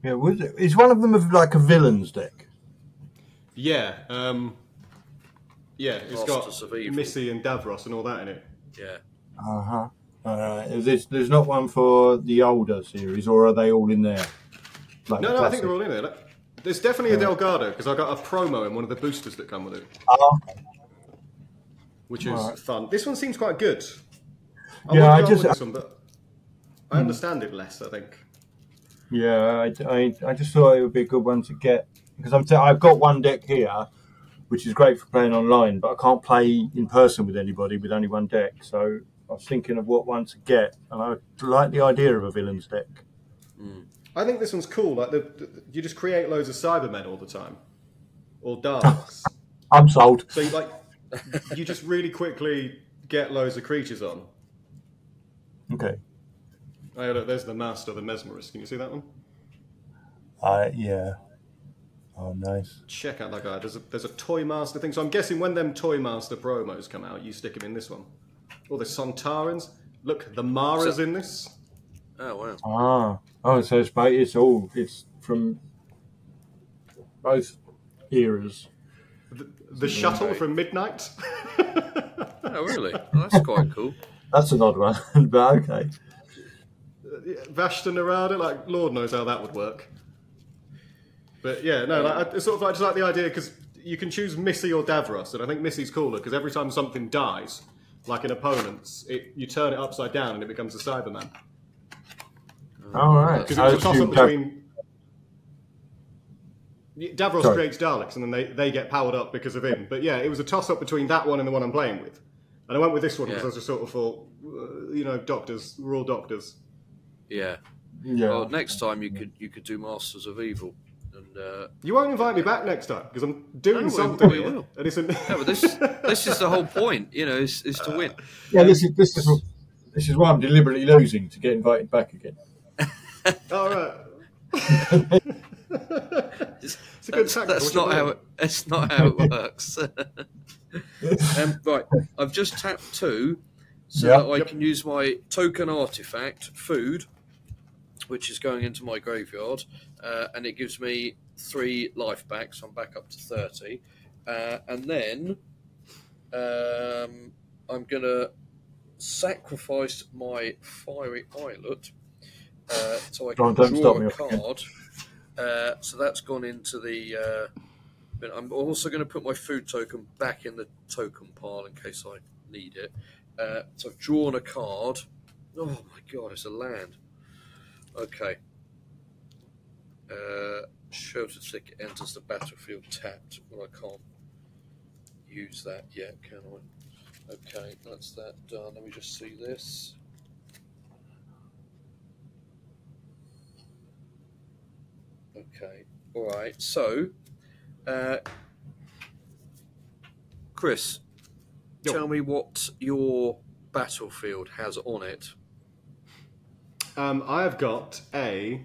Yeah, is one of them like a villains deck? Yeah. It's got Masters of Evil. Missy and Davros and all that in it. Yeah. There's not one for the older series, or are they all in there? Like No, I think they're all in there. There's definitely a Delgado, because I got a promo in one of the boosters that come with it. Which is fun. This one seems quite good. I understand it less, I think. Yeah, I just thought it would be a good one to get, because I've got one deck here, which is great for playing online, but I can't play in person with anybody with only one deck. So I was thinking of what one to get, and I like the idea of a villains deck. I think this one's cool. Like you just create loads of Cybermen all the time, or Daleks. I'm sold. So you just really quickly get loads of creatures on. Okay. Oh, look, there's the Master, the Mesmerist. Can you see that one? Yeah. Oh, nice. Check out that guy. There's a Toy Master thing. So I'm guessing when them Toy Master promos come out, you stick him in this one. Oh, the Sontarans. Look, the Mara's in this. Oh, wow. So it's from both eras. The Shuttle from Midnight. Oh, really? Well, that's quite cool. That's an odd one, but okay. Vashta Narada, like, Lord knows how that would work. But yeah, no, like, it's sort of like, just like the idea, because you can choose Missy or Davros, and I think Missy's cooler, because every time something dies, like an opponent's, you turn it upside down and it becomes a Cyberman. All right. Because it's a toss-up between... Davros creates Daleks, and then they get powered up because of him. But yeah, it was a toss-up between that one and the one I'm playing with. And I went with this one because I just sort of thought, doctors, we're all doctors. Yeah. Well, next time you could do Masters of Evil. And, you won't invite me back next time because I'm doing something. We will. And but this is the whole point, is to win. Yeah, this is why I'm deliberately losing to get invited back again. All right. It's a good tactic. That's not how it works. Right, I've just tapped 2 so that I can use my token artifact, food, which is going into my graveyard, and it gives me 3 life back, so I'm back up to 30. And then I'm going to sacrifice my fiery eyelet so I can draw a card. So that's gone into the... I'm also going to put my food token back in the token pile in case I need it. So I've drawn a card. Oh my god, it's a land. Okay. Shelter ticket enters the battlefield tapped. Well, I can't use that yet, can I? Okay, that's that done. Let me just see this. Okay, alright, so Kris, tell me what your battlefield has on it. I have got a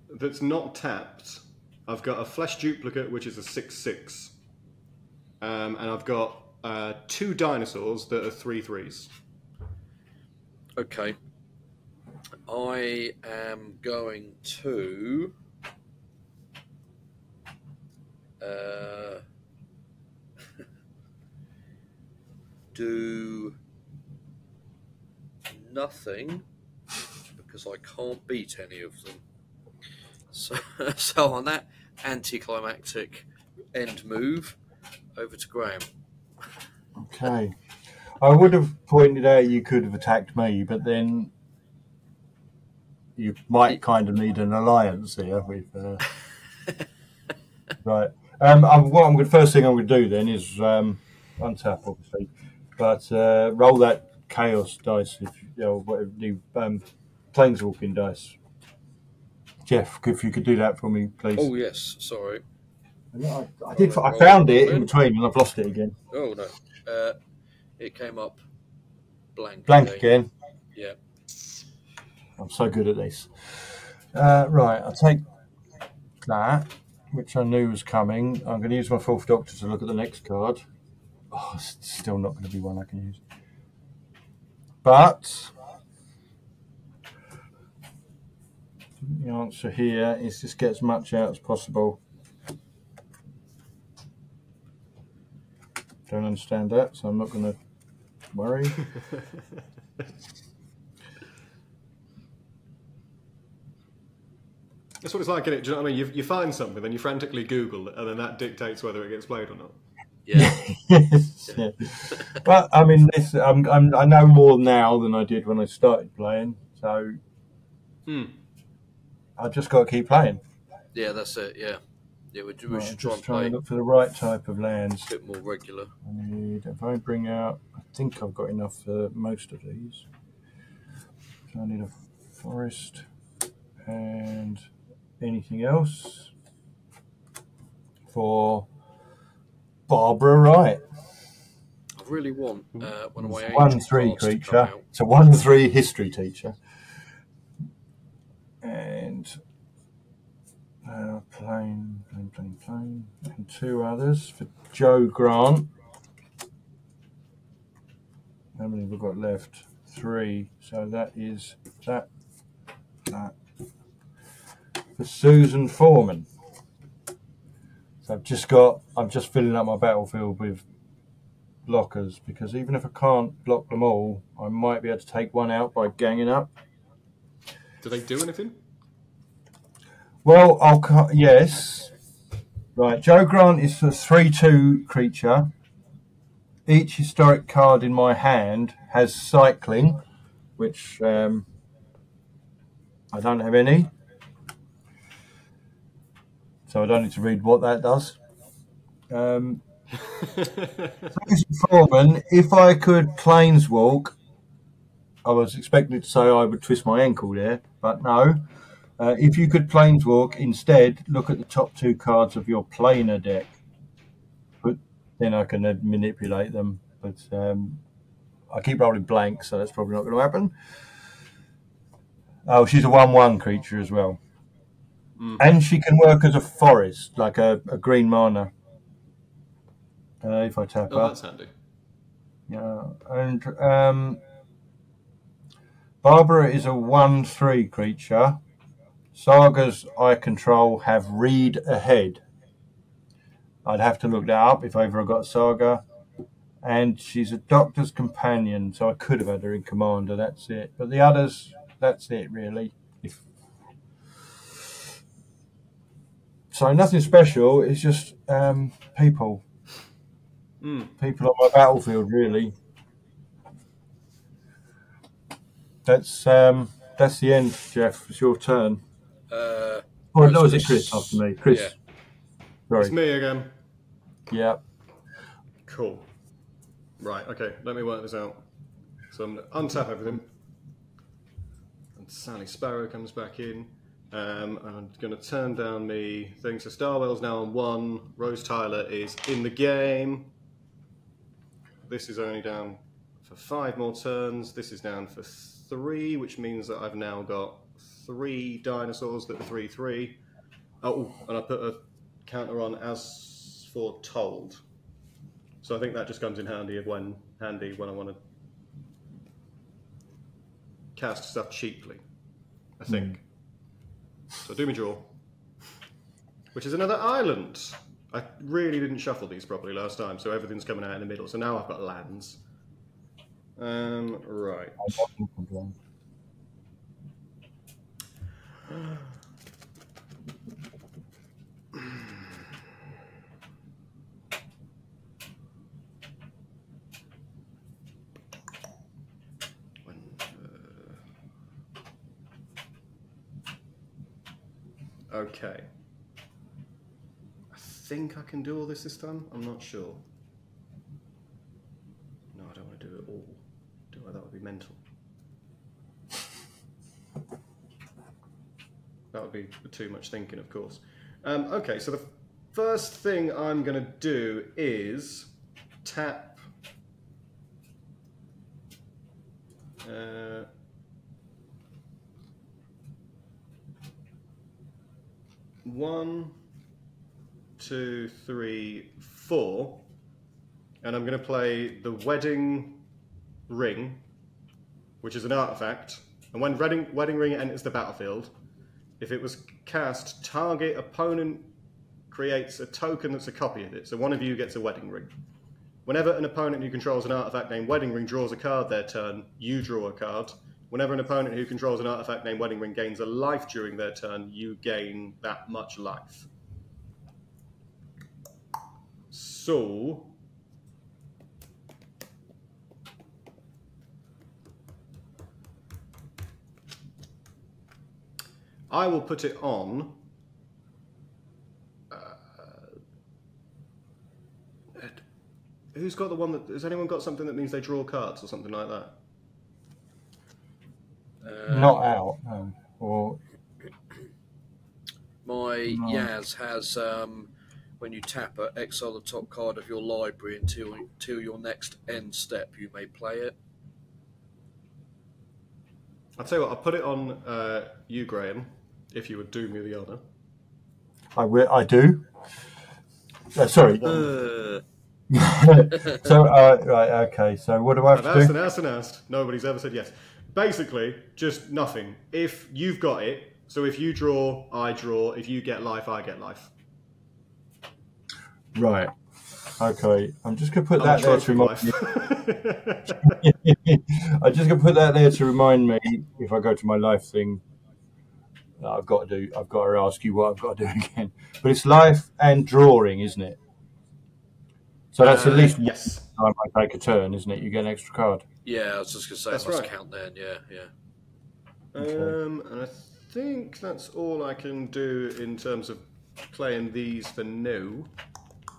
that's not tapped. I've got a flesh duplicate, which is a 6/6, and I've got 2 dinosaurs that are 3/3s. Okay. I am going to do nothing because I can't beat any of them. So on that anticlimactic end move, over to Graham. Okay. I would have pointed out you could have attacked me, but then you might kind of need an alliance here with... Right. First thing I'm going to do then is untap, obviously, but roll that chaos dice, whatever the planeswalking dice. Geoff, if you could do that for me, please. Oh yes, sorry. I found it in between, and I've lost it again. Oh no, it came up blank. Blank again. Yeah. I'm so good at this. Right, I'll take that, which I knew was coming. I'm going to use my 4th Doctor to look at the next card. Oh, it's still not going to be one I can use. But the answer here is just get as much out as possible. Don't understand that, so I'm not going to worry. That's what it's like, isn't it? Do you know what I mean? You find something, then you frantically Google it, and then that dictates whether it gets played or not. Yeah. Yeah. But I mean, I know more now than I did when I started playing, so I just got to keep playing. Yeah, that's it. Yeah, Yeah, we Right, should I'm try just and trying play to look for the right type of lands. a bit more regular. I need, if I bring out, I think I've got enough for most of these. So I need a forest and anything else for Barbara Wright. I really want one of my It's a angel 1/3 cards to come creature. out. It's a 1/3 history teacher. And plain, and 2 others for Joe Grant. How many have we got left? 3. So that is that. For Susan Foreman. So I'm just filling up my battlefield with blockers, because even if I can't block them all, I might be able to take one out by ganging up. Do they do anything? Well, yes. Right, Joe Grant is a 3/2 creature. Each historic card in my hand has cycling, which I don't have any. So I don't need to read what that does. Susan Foreman, if I could planeswalk, I was expecting to say I would twist my ankle there, but no. If you could planeswalk, instead look at the top 2 cards of your planar deck. But then I can manipulate them. But I keep rolling blanks, so that's probably not going to happen. Oh, she's a 1/1 creature as well. And she can work as a forest, like a green mana. If I tap her. Oh, that's handy. Yeah, and Barbara is a 1/3 creature. Sagas I control have read ahead. I'd have to look that up if ever I got a saga. And she's a doctor's companion, so I could have had her in commander. That's it. But the others, that's it really. So nothing special. It's just people. People on my battlefield, really. That's the end, Geoff. It's your turn. Oh, no, is it Kris after me? Kris. Yeah. Sorry. It's me again. Yeah. Cool. Right, okay, let me work this out. So I'm going to untap everything. And Sally Sparrow comes back in. I'm going to turn down me thing. So Starwell's now on 1. Rose Tyler is in the game. This is only down for 5 more turns. This is down for 3, which means that I've now got 3 dinosaurs that are 3/3. Oh, and I put a counter on as foretold. So I think that just comes in handy when I want to cast stuff cheaply, I think. So do me draw, which is another island. I really didn't shuffle these properly last time, so everything's coming out in the middle. So now I've got lands. Right. Okay. I think I can do all this time. I'm not sure. No, I don't want to do it all. Do I? That would be mental. That would be too much thinking, of course. Okay, so the first thing I'm going to do is tap 1, 2, 3, 4, and I'm going to play the Wedding Ring, which is an artifact. And when Wedding Ring enters the battlefield, if it was cast, target opponent creates a token that's a copy of it. So one of you gets a Wedding Ring. Whenever an opponent who controls an artifact named Wedding Ring draws a card their turn, you draw a card. Whenever an opponent who controls an artifact named Wedding Ring gains a life during their turn, you gain that much life. So I will put it on Who's got the one that? Has anyone got something that means they draw cards or something like that? Not out. No. Or my Yaz has when you tap it, exile the top card of your library until your next end step. You may play it. I'll tell you what. I'll put it on you, Graham, if you would do me the honour. I do. Sorry. So right, okay. So what do I have to do? I've asked. Nobody's ever said yes. Basically, just nothing. If you've got it, so if you draw, I draw. If you get life, I get life. Right. Okay. I'm just going to put that there to remind me. I'm just going to put that there to remind me if I go to my life thing. I've got to ask you what I've got to do again. But it's life and drawing, isn't it? So that's at least yes. one time I take a turn, isn't it? You get an extra card. Yeah, I was just going to say that's it must right. count then. Yeah. Okay. And I think that's all I can do in terms of playing these for now.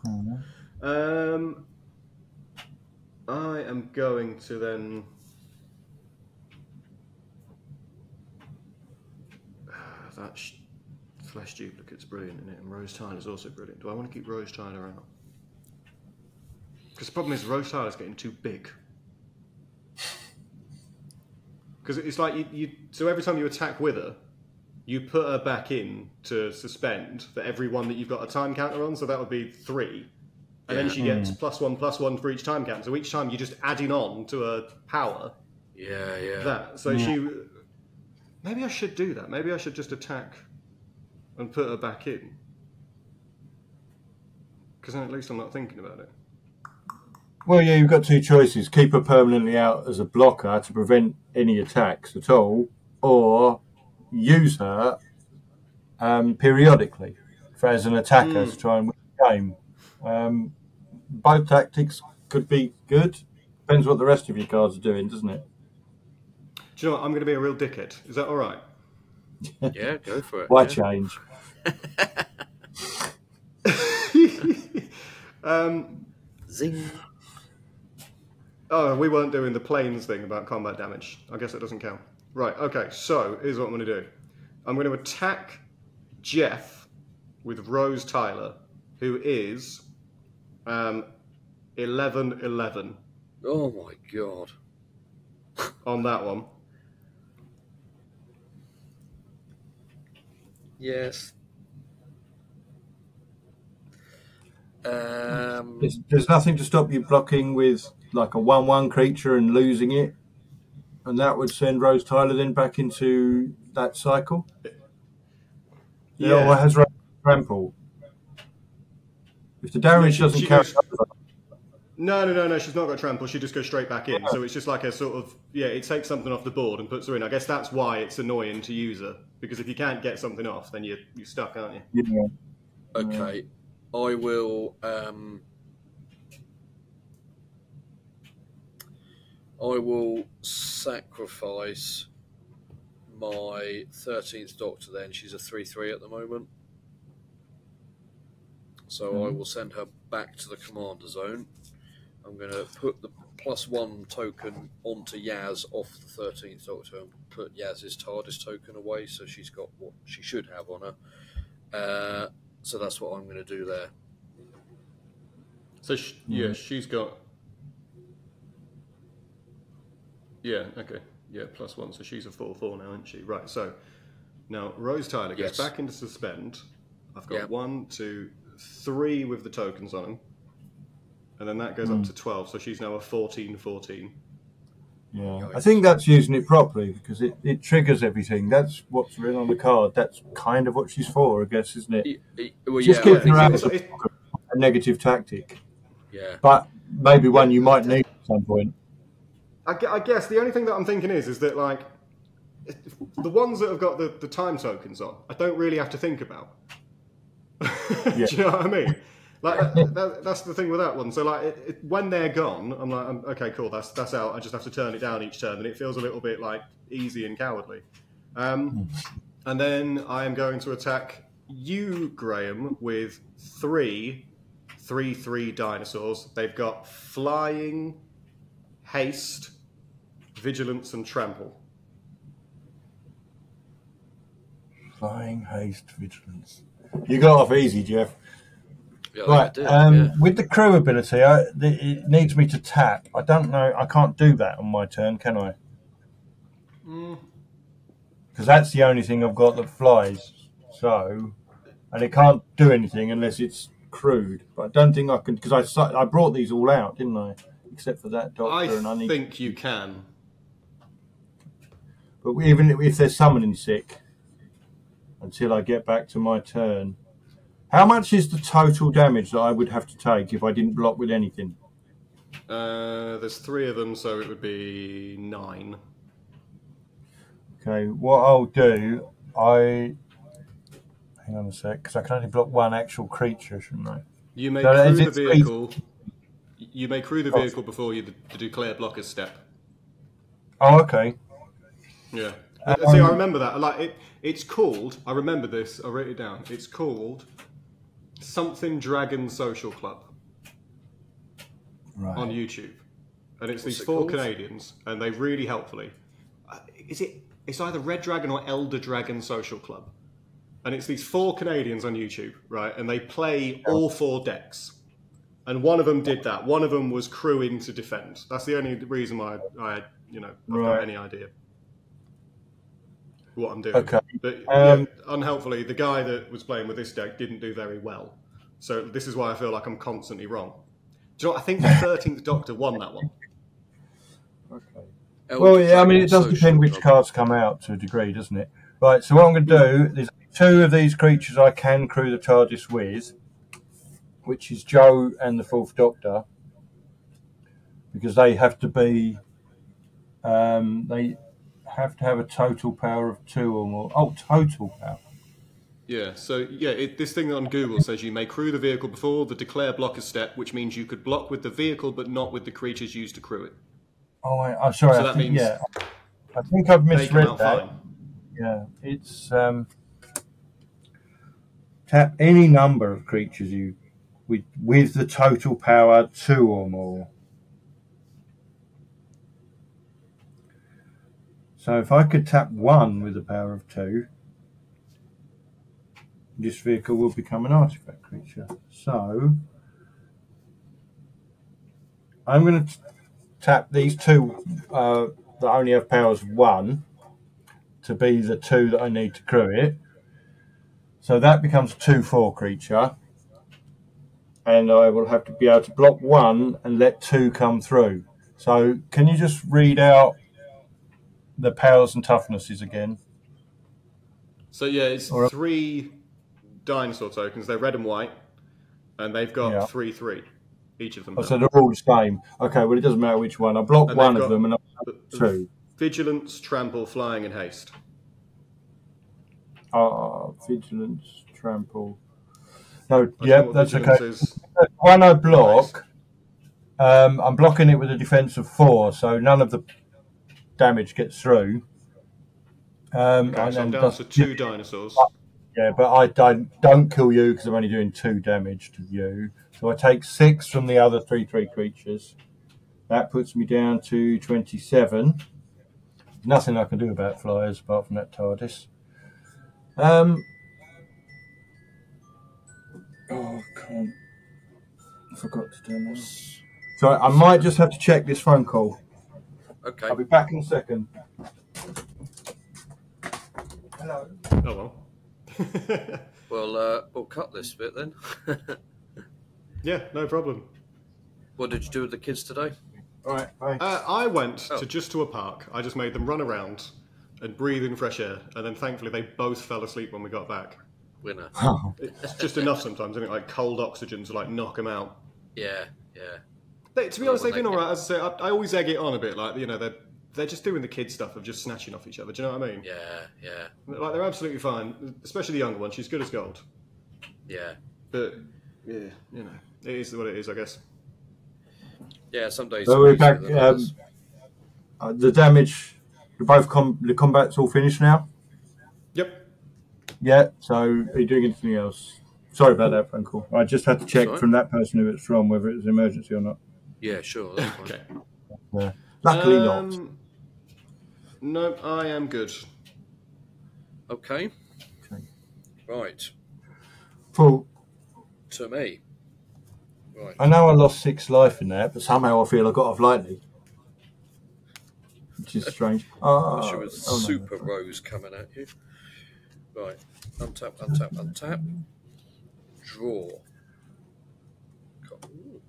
Mm-hmm. I am going to then. That Flesh Duplicate's brilliant in it, and Rose Tyler's also brilliant. Do I want to keep Rose Tyler out? Because the problem is Rose Tyler's getting too big. Because it's like so every time you attack with her, you put her back in to suspend for every one that you've got a time counter on, so that would be 3. And then she gets +1/+1 for each time counter. So each time you're just adding on to her power. Yeah. That. So she. Maybe I should do that. Maybe I should just attack and put her back in. Because then at least I'm not thinking about it. Well, yeah, you've got two choices. Keep her permanently out as a blocker to prevent any attacks at all, or use her periodically as an attacker to try and win the game. Both tactics could be good. Depends what the rest of your cards are doing, doesn't it? Do you know what? I'm going to be a real dickhead. Is that all right? Yeah, go for it. Why change? Zing. Oh, we weren't doing the planes thing about combat damage. I guess it doesn't count. Right, okay, so here's what I'm going to do. I'm going to attack Geoff with Rose Tyler, who is 11/11. Oh my god. On that one. Yes. There's nothing to stop you blocking with like a 1/1 creature and losing it, and that would send Rose Tyler then back into that cycle. Yeah. Or has trample. If the damage doesn't carry over. No, she's not got trample, she just goes straight back in. So it's just like a sort of, it takes something off the board and puts her in. I guess that's why it's annoying to use her. Because if you can't get something off, then you're stuck, aren't you? Yeah. Okay. I will sacrifice my 13th Doctor then. She's a 3/3 at the moment. So I will send her back to the commander zone. I'm going to put the +1 token onto Yaz off the 13th Doctor and put Yaz's TARDIS token away, so she's got what she should have on her. So that's what I'm going to do there. So, she's got... Yeah, okay. Yeah, +1, so she's a 4/4 now, isn't she? Right, so now Rose Tyler goes back into suspend. I've got 1, 2, 3 with the tokens on them. And then that goes up to 12, so she's now a 14/14. Yeah, I think that's using it properly because it triggers everything. That's what's written on the card. That's kind of what she's for, I guess, isn't it? Just keeping her out of a negative tactic. Yeah. But maybe one you might need at some point. I guess the only thing that I'm thinking is that, like, the ones that have got the time tokens on, I don't really have to think about. Do you know what I mean? Like that's the thing with that one. So like when they're gone, I'm like, okay, cool, that's out. I just have to turn it down each turn, and it feels a little bit like easy and cowardly. And then I am going to attack you, Graham, with 3 3/3 dinosaurs. They've got flying, haste, vigilance, and trample. Flying, haste, vigilance. You got off easy, Geoff. Yeah, Right. With the crew ability, it needs me to tap. I don't know. I can't do that on my turn, can I? Because that's the only thing I've got that flies. So, and it can't do anything unless it's crewed. But I don't think I can, because I brought these all out, didn't I? Except for that doctor. I think you can. But even if they're summoning sick, until I get back to my turn. How much is the total damage that I would have to take if I didn't block with anything? There's 3 of them, so it would be 9. Okay, what I'll do, hang on a sec, because I can only block one actual creature, shouldn't I? You may crew the vehicle. You may crew the vehicle before you declare blocker's step. Oh, okay. Yeah. See, I remember that. Like it's called. I remember this. I wrote it down. It's called something Dragon Social Club on YouTube, and it's these 4 Canadians, and they really helpfully. It's either Red Dragon or Elder Dragon Social Club, and it's these 4 Canadians on YouTube, right? And they play all 4 decks, and one of them did that. One of them was crewing to defend. That's the only reason why I've got any idea what I'm doing. Okay. But unhelpfully, the guy that was playing with this deck didn't do very well. So this is why I feel like I'm constantly wrong. Do you know what? I think the 13th Doctor won that one. Okay. Well, yeah, I mean, it does depend which cards come out to a degree, doesn't it? Right, so what I'm going to do, there's 2 of these creatures I can crew the TARDIS with, which is Joe and the 4th Doctor, because they have to be, they have to have a total power of 2 or more. Oh, total power. Yeah, so this thing on Google says you may crew the vehicle before the declare blocker step, which means you could block with the vehicle but not with the creatures used to crew it. Oh, I'm sorry. So I think I've misread that. Fine. Yeah, it's tap any number of creatures with the total power 2 or more. So if I could tap 1 with the power of 2, this vehicle will become an artifact creature. So I'm going to tap these 2 that only have powers 1 to be the 2 that I need to crew it. So that becomes a 2/4 creature. And I will have to be able to block 1 and let 2 come through. So can you just read out the powers and toughnesses again? So yeah, it's 3 dinosaur tokens. They're red and white, and they've got 3/3 each of them. Oh, so they're all the same. Okay, well it doesn't matter which one. I block one of them and I block 2. Vigilance, trample, flying, and haste. Vigilance, trample. No, yeah, that's okay. Is. One I block. I'm blocking it with a defense of 4, so none of the damage gets through. Okay, so I'm down to 2 dinosaurs. Yeah, but I don't kill you because I'm only doing 2 damage to you. So I take 6 from the other 3/3 creatures. That puts me down to 27. Nothing I can do about flyers apart from that TARDIS. Oh, I can't. I forgot to turn this. So I might just have to check this phone call. Okay. I'll be back in a second. Hello. Oh well. We'll cut this bit then. Yeah, no problem. What did you do with the kids today? All right, bye. I went to a park. I just made them run around and breathe in fresh air, and then thankfully they both fell asleep when we got back. Winner. It's just enough sometimes, isn't it? Like cold oxygen to like knock them out. Yeah. To be honest, they've been all right. As I say, I always egg it on a bit. Like they're just doing the kid stuff of just snatching off each other. Do you know what I mean? Yeah. Like they're absolutely fine, especially the younger one. She's good as gold. Yeah. But yeah, it is what it is, I guess. Yeah, some days. So we're back. The damage, the combat's all finished now. Yep. Yeah. So are you doing anything else? Sorry about that phone call. I just had to check Sorry? from that person who it's from whether it was an emergency or not. Yeah, sure. That's fine. Okay. Luckily not. No, I am good. Okay. Okay. Right. Cool. To me. Right. I know I lost 6 life in that, but somehow I feel I got off lightly. Which is strange. Unless you with No. super rose coming at you. Right. Untap, untap, untap. Draw. Ooh.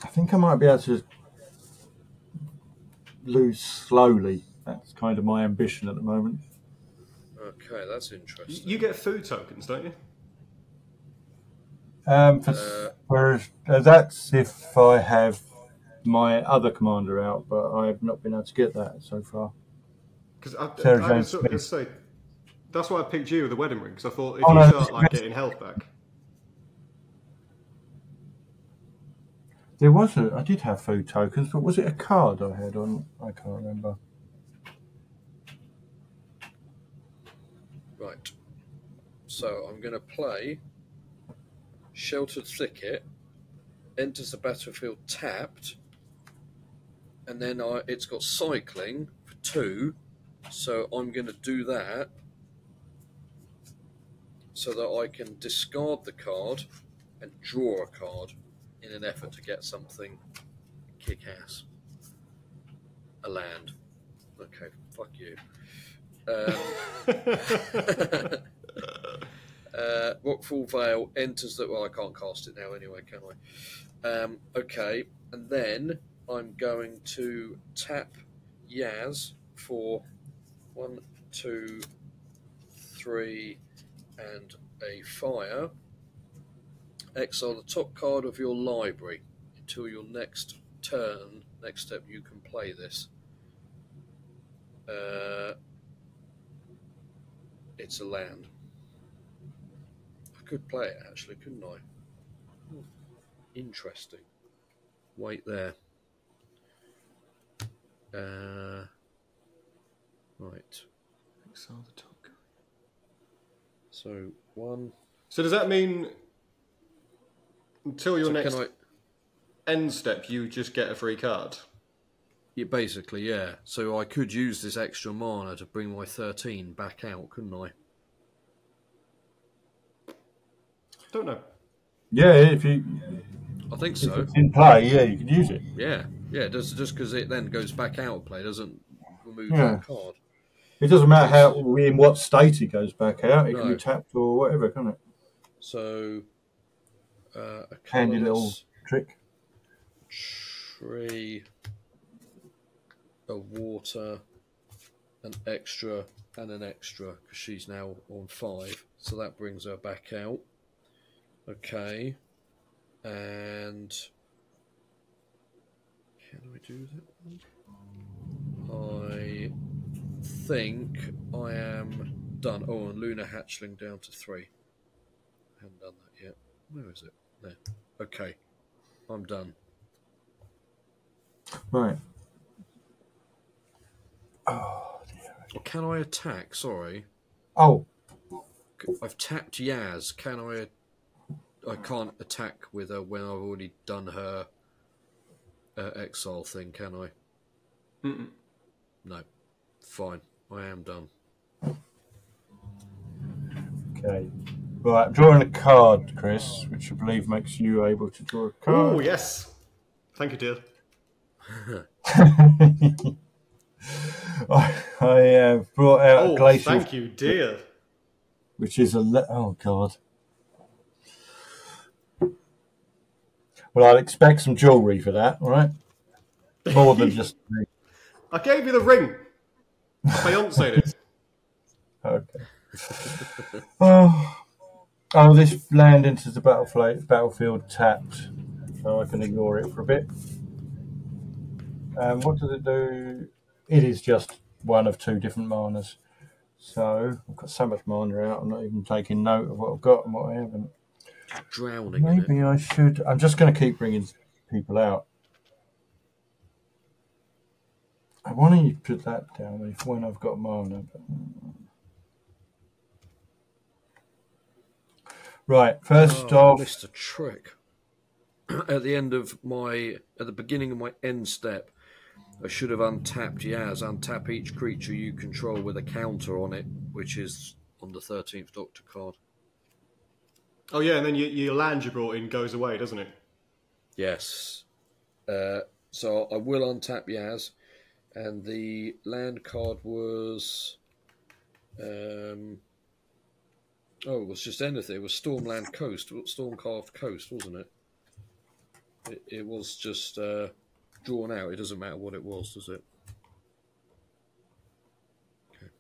I think I might be able to lose slowly. That's kind of my ambition at the moment. Okay, that's interesting. You get food tokens, don't you? That's if I have my other commander out, but I have not been able to get that so far. Because Sarah I Jane was going to Smith. say, that's why I picked you with the wedding ring, because I thought if Oh, you no, start like that's- getting health back. I did have food tokens, but was it a card I had on? I can't remember. Right. So I'm going to play Sheltered Thicket, enters the battlefield tapped, and then it's got cycling for 2, so I'm going to do that so that I can discard the card and draw a card in an effort to get something kick-ass. A land. Okay, fuck you. Rockfall Vale enters the... Well, I can't cast it now anyway, can I? Okay, and then I'm going to tap Yaz for 1, 2, 3, and a fire. Exile the top card of your library until your next turn. Next step, you can play this. It's a land. I could play it actually, couldn't I? Interesting. Wait there. Right. Exile the top card. So 1. So does that mean until your So next can I? end step, you just get a free card? Yeah, basically, yeah. So I could use this extra mana to bring my 13 back out, couldn't I? Don't know. Yeah, if you I think if so. it's in play, yeah, you could use it. Yeah, yeah. Just because it then goes back out of play doesn't remove Yeah. that card. It doesn't matter in what state it goes back out. It can No. be tapped or whatever, can't it? So a Handy little colourless trick. tree, a water, an extra, and an extra because she's now on 5. So that brings her back out. Okay, and can I do that one? I think I am done. Oh, and Lunar Hatchling down to 3. I haven't done that yet. Where is it? There. Okay, I'm done. Right. Oh dear. Can I attack? Sorry. Oh, I've tapped Yaz. Can I can't attack with her when I've already done her exile thing, can I? Mm-mm. No. Fine. I am done. okay. Right, drawing a card, Chris, which I believe makes you able to draw a card. Oh, yes. Thank you, dear. I have brought out a glacial, thank you, dear. which is oh god. Well, I'd expect some jewellery for that, all right? More than just me. I gave you the ring. Fiance it. Okay. Oh, this land enters the battlefield tapped, so I can ignore it for a bit. What does it do? It is just one of 2 different manas. So I've got so much mana out, I'm not even taking note of what I've got and what I haven't. Drowning in it. Maybe I should. I'm just going to keep bringing people out. I want to put that down when I've got mana. But... Right, first I off, missed a trick. At the beginning of my end step, I should have untapped Yaz. Untap each creature you control with a counter on it, which is on the 13th Doctor card. Oh yeah, and then your land you brought in goes away, doesn't it? Yes. So I will untap Yaz, and the land card was... it was just anything. It was Stormland Coast, Stormcarved Coast, wasn't it? It was just drawn out. It doesn't matter what it was, does it? Okay.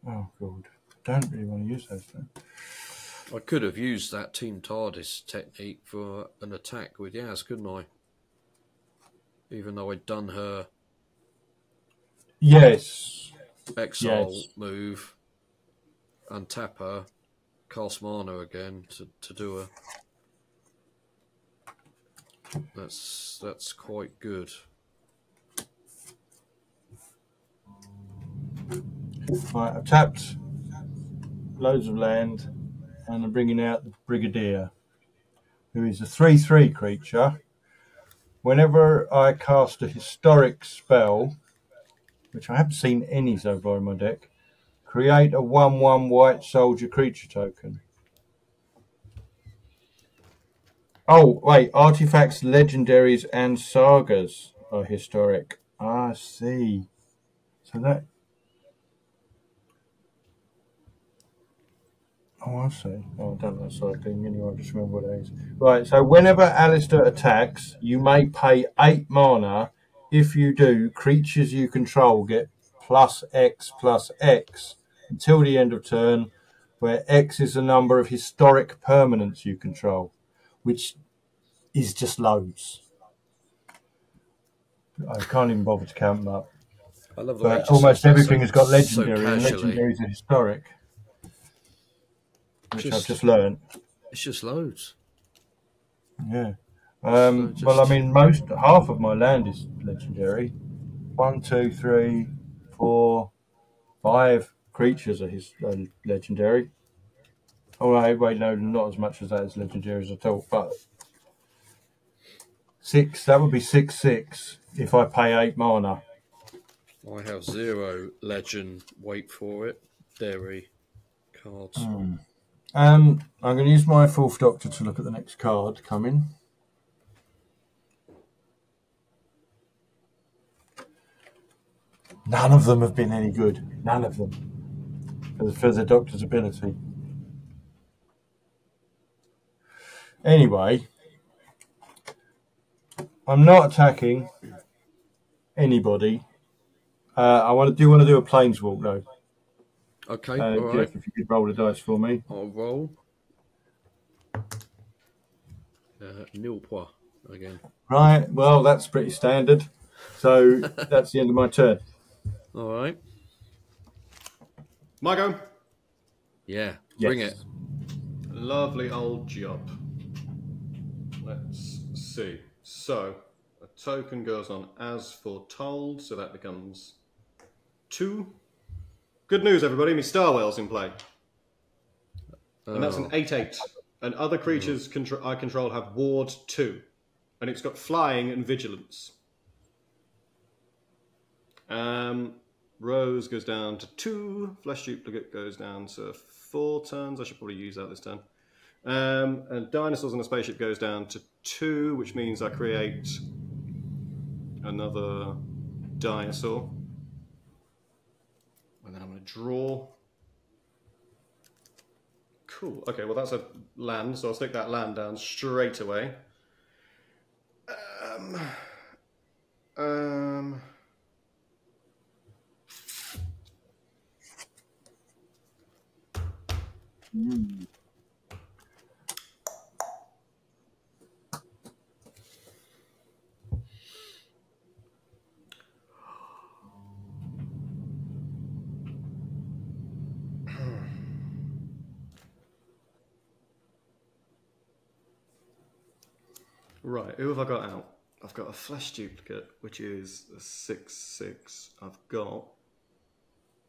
oh god, don't really want to use those things. I could have used that Team TARDIS technique for an attack with Yaz, couldn't I? Even though I'd done her Yes. exile move, untap her, cast mana again to do her. That's quite good. Right, I've tapped loads of land, and I'm bringing out the Brigadier, who is a 3/3 creature. Whenever I cast a historic spell, which I haven't seen any so far in my deck, create a 1/1 white soldier creature token. Oh, wait, artifacts, legendaries, and sagas are historic. I see. So that... Oh, I see. Oh, I don't know cycling anyway, I just remember what it is. Right, so whenever Alistair attacks, you may pay 8 mana. If you do, creatures you control get +X/+X until the end of turn, where X is the number of historic permanents you control, which is just loads. I can't even bother to count them up. I love the way But almost everything has got legendary, and casually. legendaries are historic, which I've just learned. It's just loads. Yeah. Well, I mean, half of my land is legendary. 1, 2, 3, 4, 5 creatures are legendary. Oh, wait, no, not as much as that is legendary as I thought, but 6, that would be 6/6 if I pay 8 mana. I have 0 legend, wait for it, dairy cards. I'm going to use my 4th Doctor to look at the next card coming. None of them have been any good. None of them. For the Doctor's ability. Anyway, I'm not attacking anybody. I do want to do a Planeswalk though. Okay, all right. Geoff, if you could roll the dice for me. I'll roll. Nil pois again. Right, well, that's pretty standard. So that's the end of my turn. All right. My go? Yeah, Yes. bring it. Lovely old job. Let's see. So, a token goes on as foretold, so that becomes 2. Good news, everybody. My Star Whale's in play. And that's an 8/8. And other creatures I control have Ward 2. And it's got flying and vigilance. Rose goes down to 2. Flesh Duplicate goes down to 4 turns. I should probably use that this turn. And Dinosaurs on a Spaceship goes down to 2, which means I create another dinosaur. And then I'm going to draw. Cool. Okay, well that's a land, so I'll stick that land down straight away. Right, who have I got out? I've got a flesh duplicate, which is a 6/6. I've got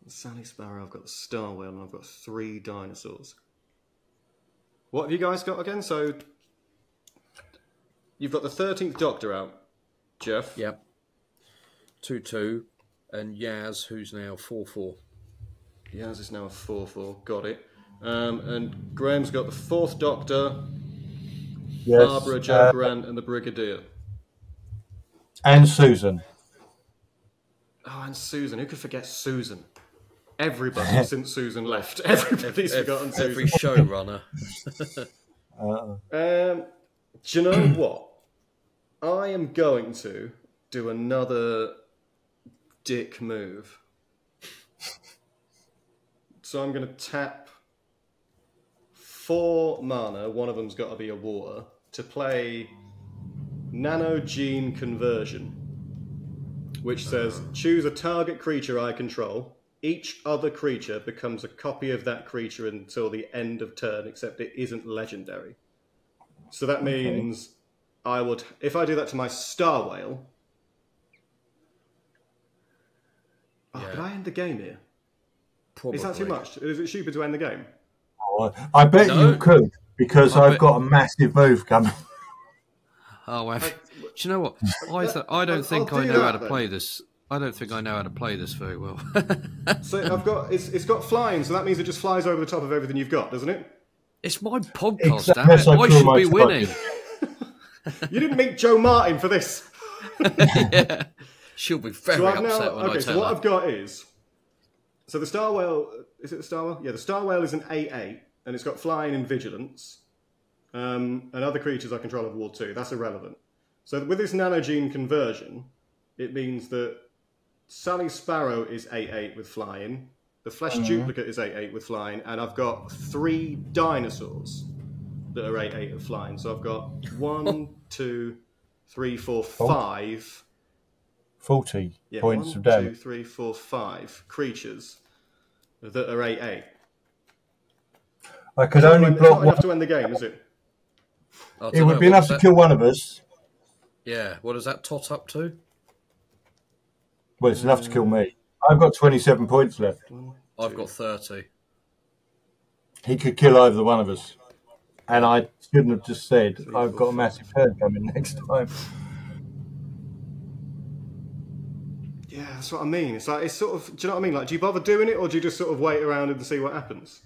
the Sally Sparrow, I've got the Star Whale, and I've got 3 dinosaurs. What have you guys got again? So you've got the 13th Doctor out, Geoff. Yep. 2/2, and Yaz, who's now 4/4. Yaz is now a 4/4. Got it. And Graham's got the 4th Doctor, Yes. Barbara, Joe Grant, and the Brigadier. And Susan. Oh, and Susan. Who could forget Susan? Everybody since Susan left. Everybody's forgotten Susan. Every showrunner. Do you know what? I am going to do another dick move. So I'm going to tap 4 mana, one of them's got to be a water, to play Nano Gene Conversion, which says, choose a target creature I control. Each other creature becomes a copy of that creature until the end of turn, except it isn't legendary. So that means I would, if I do that to my Star Whale... Oh, could I end the game here? Probably. Is that too much? Is it stupid to end the game? I bet you could, because I've got a massive move coming. Oh, do you know what? I don't think I know how to play this. I don't think I know how to play this very well. So I've got it's got flying, so that means it just flies over the top of everything you've got, doesn't it? It's my podcast, damn it. I should be winning. You didn't meet Joe Martin for this. Yeah. She'll be very upset when I tell her. So what I've got is... So the Star Whale... Is it the Star Whale? Yeah, the Star Whale is an 8/8, and it's got flying and vigilance. And other creatures I control have War 2. That's irrelevant. So with this nanogene conversion, it means that Sally Sparrow is 8/8 with flying, the Flesh Duplicate is 8/8 with flying, and I've got 3 dinosaurs that are 8/8 with flying. So I've got 1, 2, 3, 4, 5... 40 points of damage. 1, 2, 3, 4, 5 creatures that are 8/8. I could only block one. Enough to end the game, is it? It would be enough to kill one of us. Yeah, what does that tot up to? Well, it's enough to kill me. I've got 27 points left. I've got 30. He could kill either one of us. And I shouldn't have just said, I've got a massive turn coming next time. Yeah, that's what I mean. It's like, it's sort of, do you know what I mean? Like, do you bother doing it, or do you just sort of wait around and see what happens?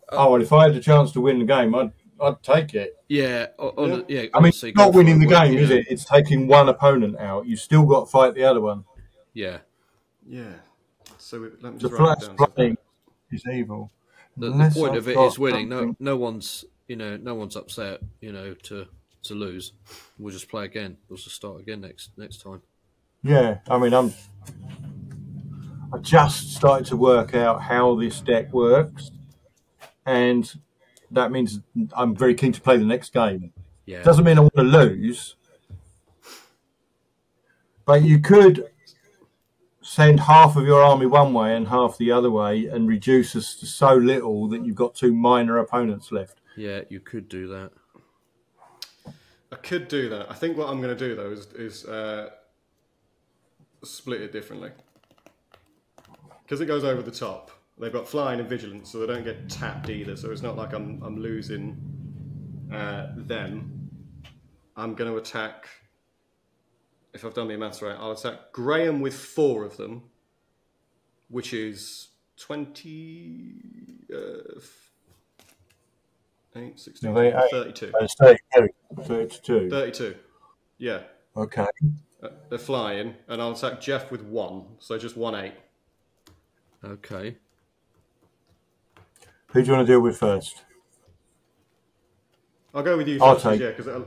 Oh, well, if I had the chance to win the game, I'd take it. Yeah, I mean, it's not winning the game, is it? It's taking one opponent out. You've still got to fight the other one. Yeah. Yeah. So let me The just write it down. playing is evil. The point of it is winning. No one's upset, to lose. We'll just play again. We'll just start again next time. Yeah, I mean, I just started to work out how this deck works, and that means I'm very keen to play the next game. Yeah. Doesn't mean I want to lose, but you could send half of your army one way and half the other way and reduce us to so little that you've got 2 minor opponents left. Yeah, you could do that. I could do that. I think what I'm going to do, though, is split it differently. Because it goes over the top. They've got flying and vigilance, so they don't get tapped either. So it's not like I'm losing them. I'm going to attack, if I've done the maths right, I'll attack Graham with 4 of them, which is 20... 8, 16, 32. 32. 32. Yeah. Okay. They're flying, and I'll attack Geoff with 1, so just 1/8. Okay. Who do you want to deal with first? I'll go with you I'll first, take. yeah, because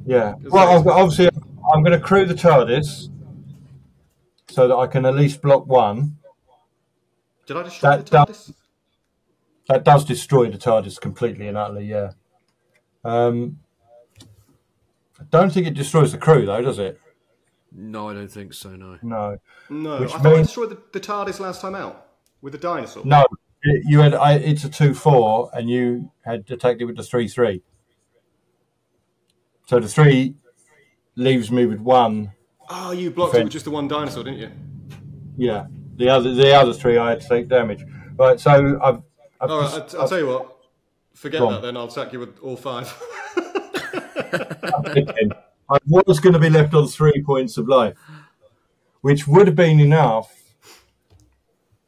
yeah. Well, obviously, I'm going to crew the TARDIS so that I can at least block 1. Did I destroy the TARDIS? That does destroy the TARDIS completely and utterly, yeah. I don't think it destroys the crew, though, does it? No, I don't think so, no. No. I thought I destroyed the TARDIS last time out with the dinosaur. No, you had. It's a 2/4, and you had attacked it with the 3/3. So the 3 leaves me with one. Oh, you blocked it with just the one dinosaur, didn't you? Yeah, the other three I had to take damage. Right, so I've all right, I'll tell you what. Forget that then. I'll attack you with all 5. I was going to be left on 3 points of life, which would have been enough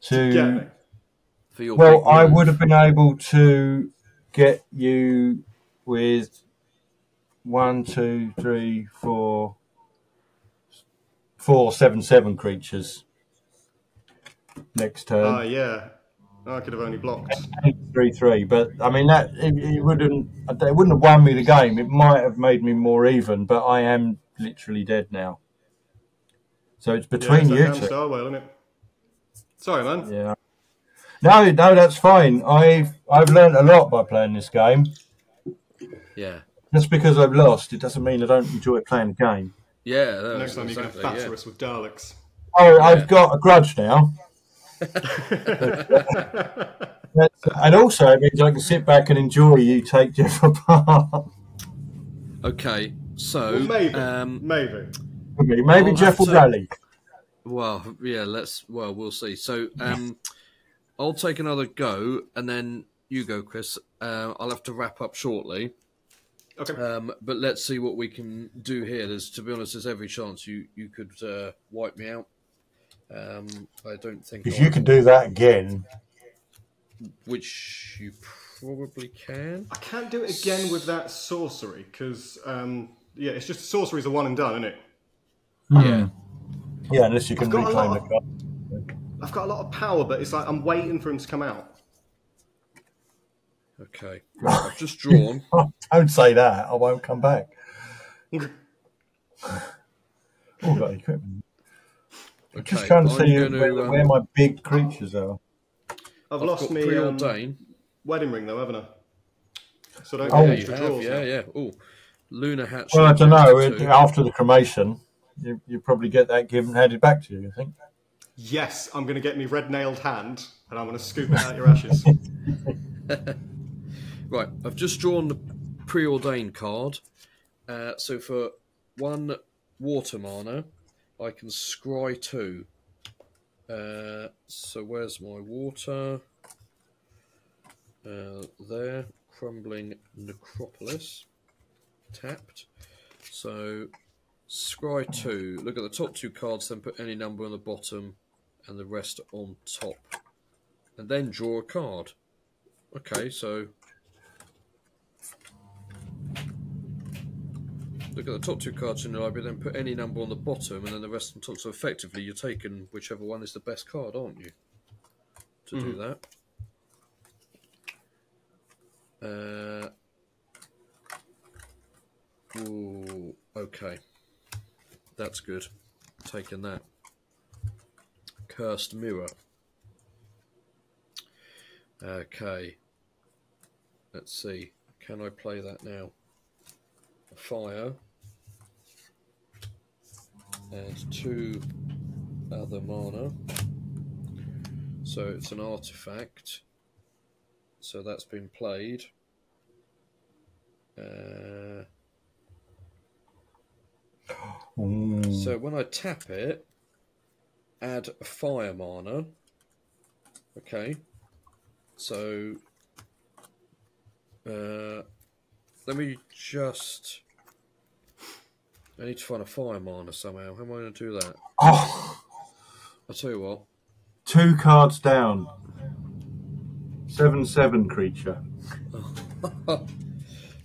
to get me. For your well, I would have been able to get you with 1, 2, 3, 4, 7 creatures next turn. Yeah. I could have only blocked 3, but I mean that it wouldn't have won me the game. It might have made me more even, but I am literally dead now. So it's between you two. Star Whale, isn't it? Sorry, man. Yeah. No, that's fine. I've learned a lot by playing this game. Yeah. Just because I've lost, it doesn't mean I don't enjoy playing the game. Yeah. Next time you can batter us with Daleks. Oh, yeah. I've got a grudge now. And also, it means I can sit back and enjoy you take Geoff apart. Okay, so maybe Geoff will rally. Well, yeah, we'll see. So, I'll take another go, and then you go, Kris. I'll have to wrap up shortly. Okay. But let's see what we can do here. To be honest, there's every chance you could wipe me out. I don't think because you can do that again. Which you probably can. I can't do it again with that sorcery because it's just sorcery's a one and done, isn't it? Yeah. Yeah, unless you can reclaim the card. I've got a lot of power, but it's like I'm waiting for him to come out. Okay. Right, I've just drawn. Don't say that. I won't come back. Got equipment. Okay, just trying to see where my big creatures are. I've lost me wedding ring though, haven't I? So don't get extra draws. Yeah. Oh, Lunar Hatch. Well, I don't know. After the cremation, you probably get that handed back to you, I think. Yes, I'm going to get me red-nailed hand, and I'm going to scoop it out your ashes. Right, I've just drawn the preordained card. So for 1 water mana, I can scry 2. So where's my water? There, Crumbling Necropolis. Tapped. So scry 2. Look at the top 2 cards, then put any number on the bottom and the rest on top. And then draw a card. Okay, so look at the top 2 cards in the library, then put any number on the bottom and then the rest on top. So effectively you're taking whichever one is the best card, aren't you? To do that. Ooh, okay. That's good. Taking that. Cursed Mirror. Okay. Let's see. Can I play that now? A fire. And 2 other mana. So it's an artifact. So that's been played. So when I tap it, add a fire mana. Okay. So let me just. I need to find a fire mana somehow. How am I going to do that? Oh, I'll tell you what. 2 cards down. 7/7 creature.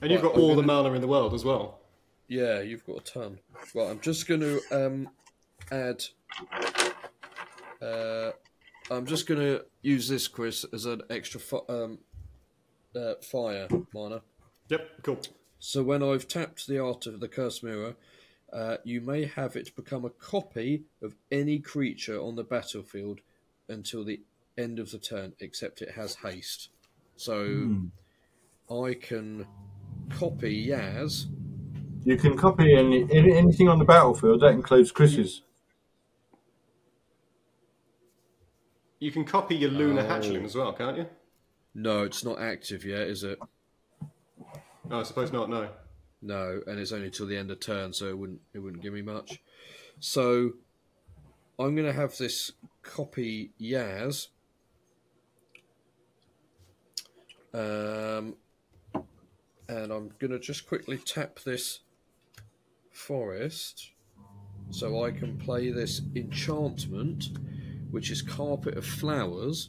And you've got all the mana in the world as well. Yeah, you've got a ton. Right, I'm just going to add. I'm just going to use this, Kris, as an extra fire mana. Yep, cool. So when I've tapped the Art of the Cursed Mirror, you may have it become a copy of any creature on the battlefield until the end of the turn, except it has haste. So I can copy Yaz. You can copy anything on the battlefield. That includes Kris's. You can copy your Lunar Hatchling as well, can't you? No, it's not active yet, is it? No, I suppose not, no. No, and it's only till the end of turn, so it wouldn't give me much. So I'm going to have this copy Yaz. And I'm going to just quickly tap this forest so I can play this enchantment, which is Carpet of Flowers.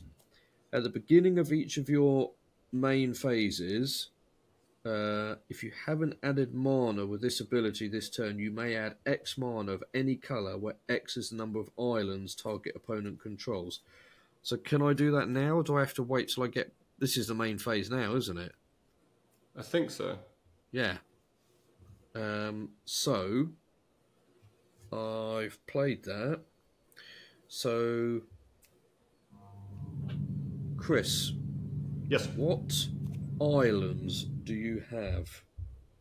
At the beginning of each of your main phases, if you haven't added mana with this ability this turn, you may add X mana of any colour, where X is the number of islands target opponent controls. So can I do that now, or do I have to wait till I get... This is the main phase now, isn't it? I think so. Yeah. So I've played that. So, Kris. Yes. What islands do you have?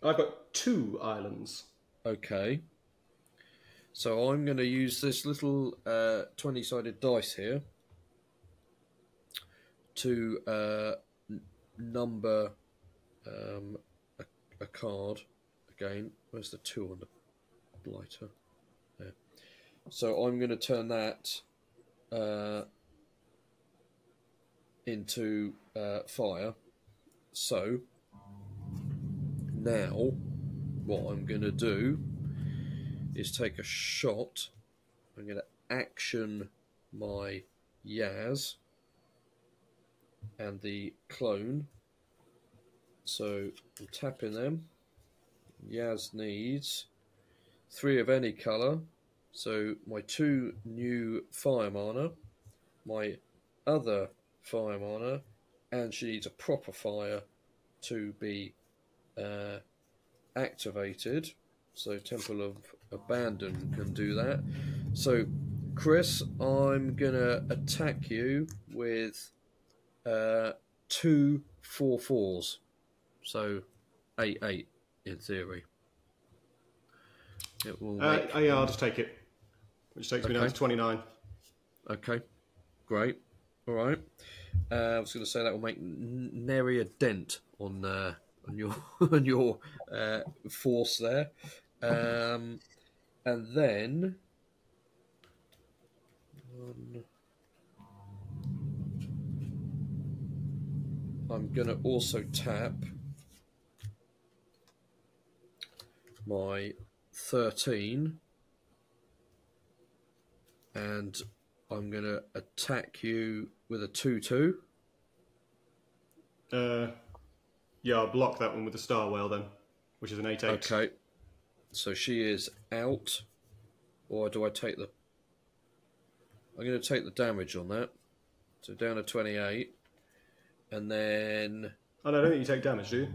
I've got 2 islands. Okay. So I'm going to use this little 20-sided dice here to number a card. Again, where's the 2 on the blighter? There. So I'm going to turn that into fire. So now what I'm going to do is take a shot. I'm going to action my Yaz and the clone. So I'm tapping them. Yaz needs 3 of any colour. So my 2 new fire mana, my other fire mana, and she needs a proper fire to be activated. So Temple of Abandon can do that. So Kris, I'm going to attack you with 2 4/4s. So 8/8 in theory. It will make... yeah, I'll just take it. Which takes me down to 29. Okay, great. All right. I was going to say that will make nary a dent on your on your force there, and then I'm going to also tap my 13, and I'm going to attack you with a 2/2. Yeah, I'll block that one with the Star Whale then, which is an 8/8. Okay, so she is out, or do I take the... I'm going to take the damage on that, so down to 28, and then... Oh no, I don't think you take damage, do you?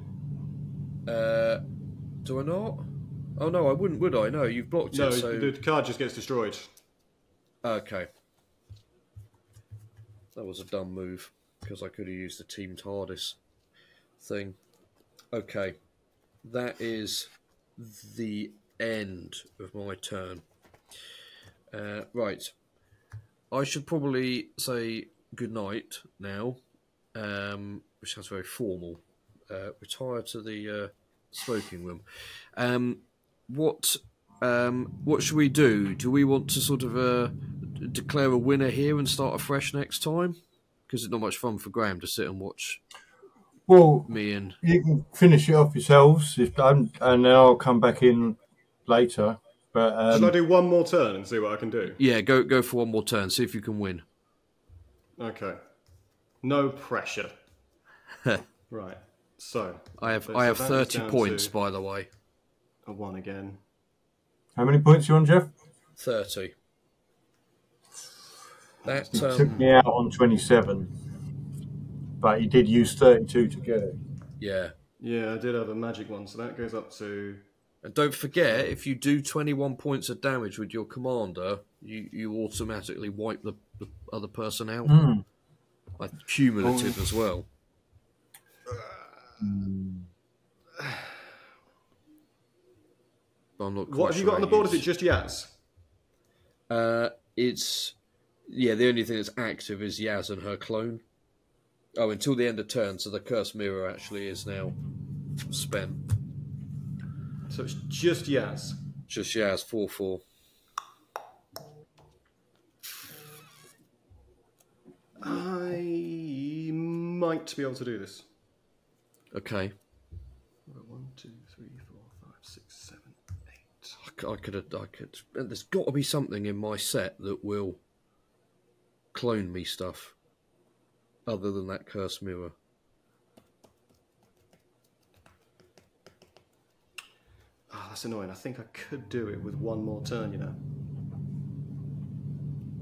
Do I not? Oh no, I wouldn't, would I? No, you've blocked No, it, so... the card just gets destroyed. Okay. That was a dumb move, because I could have used the Team TARDIS thing. Okay. That is the end of my turn. Right. I should probably say goodnight now, which sounds very formal. Retire to the smoking room. What should we do? Do we want to sort of declare a winner here and start afresh next time? Because it's not much fun for Graham to sit and watch. Well, me and... you can finish it off yourselves, and then I'll come back in later. But shall I do one more turn and see what I can do? Yeah, go for one more turn. See if you can win. Okay. No pressure. Right. So I have 30 points, by the way. A 1 again. How many points you on, Geoff? 30. That took me out on 27, but he did use 32 to get it. Yeah. Yeah, I did have a magic one, so that goes up to... And don't forget, if you do 21 points of damage with your commander, you automatically wipe the other person out. Like cumulative as well. But I'm not quite what have you got on the board? Is it just Yaz? It's... Yeah, the only thing that's active is Yaz and her clone. Oh, until the end of turn, so the Cursed Mirror actually is now spent. So it's just Yaz. Just Yaz, 4-4. I might be able to do this. Okay. 1, 2, 3, 4, 5, 6, 7, 8. I could. There's got to be something in my set that will clone me stuff, other than that cursed mirror. Oh, that's annoying. I think I could do it with one more turn, you know.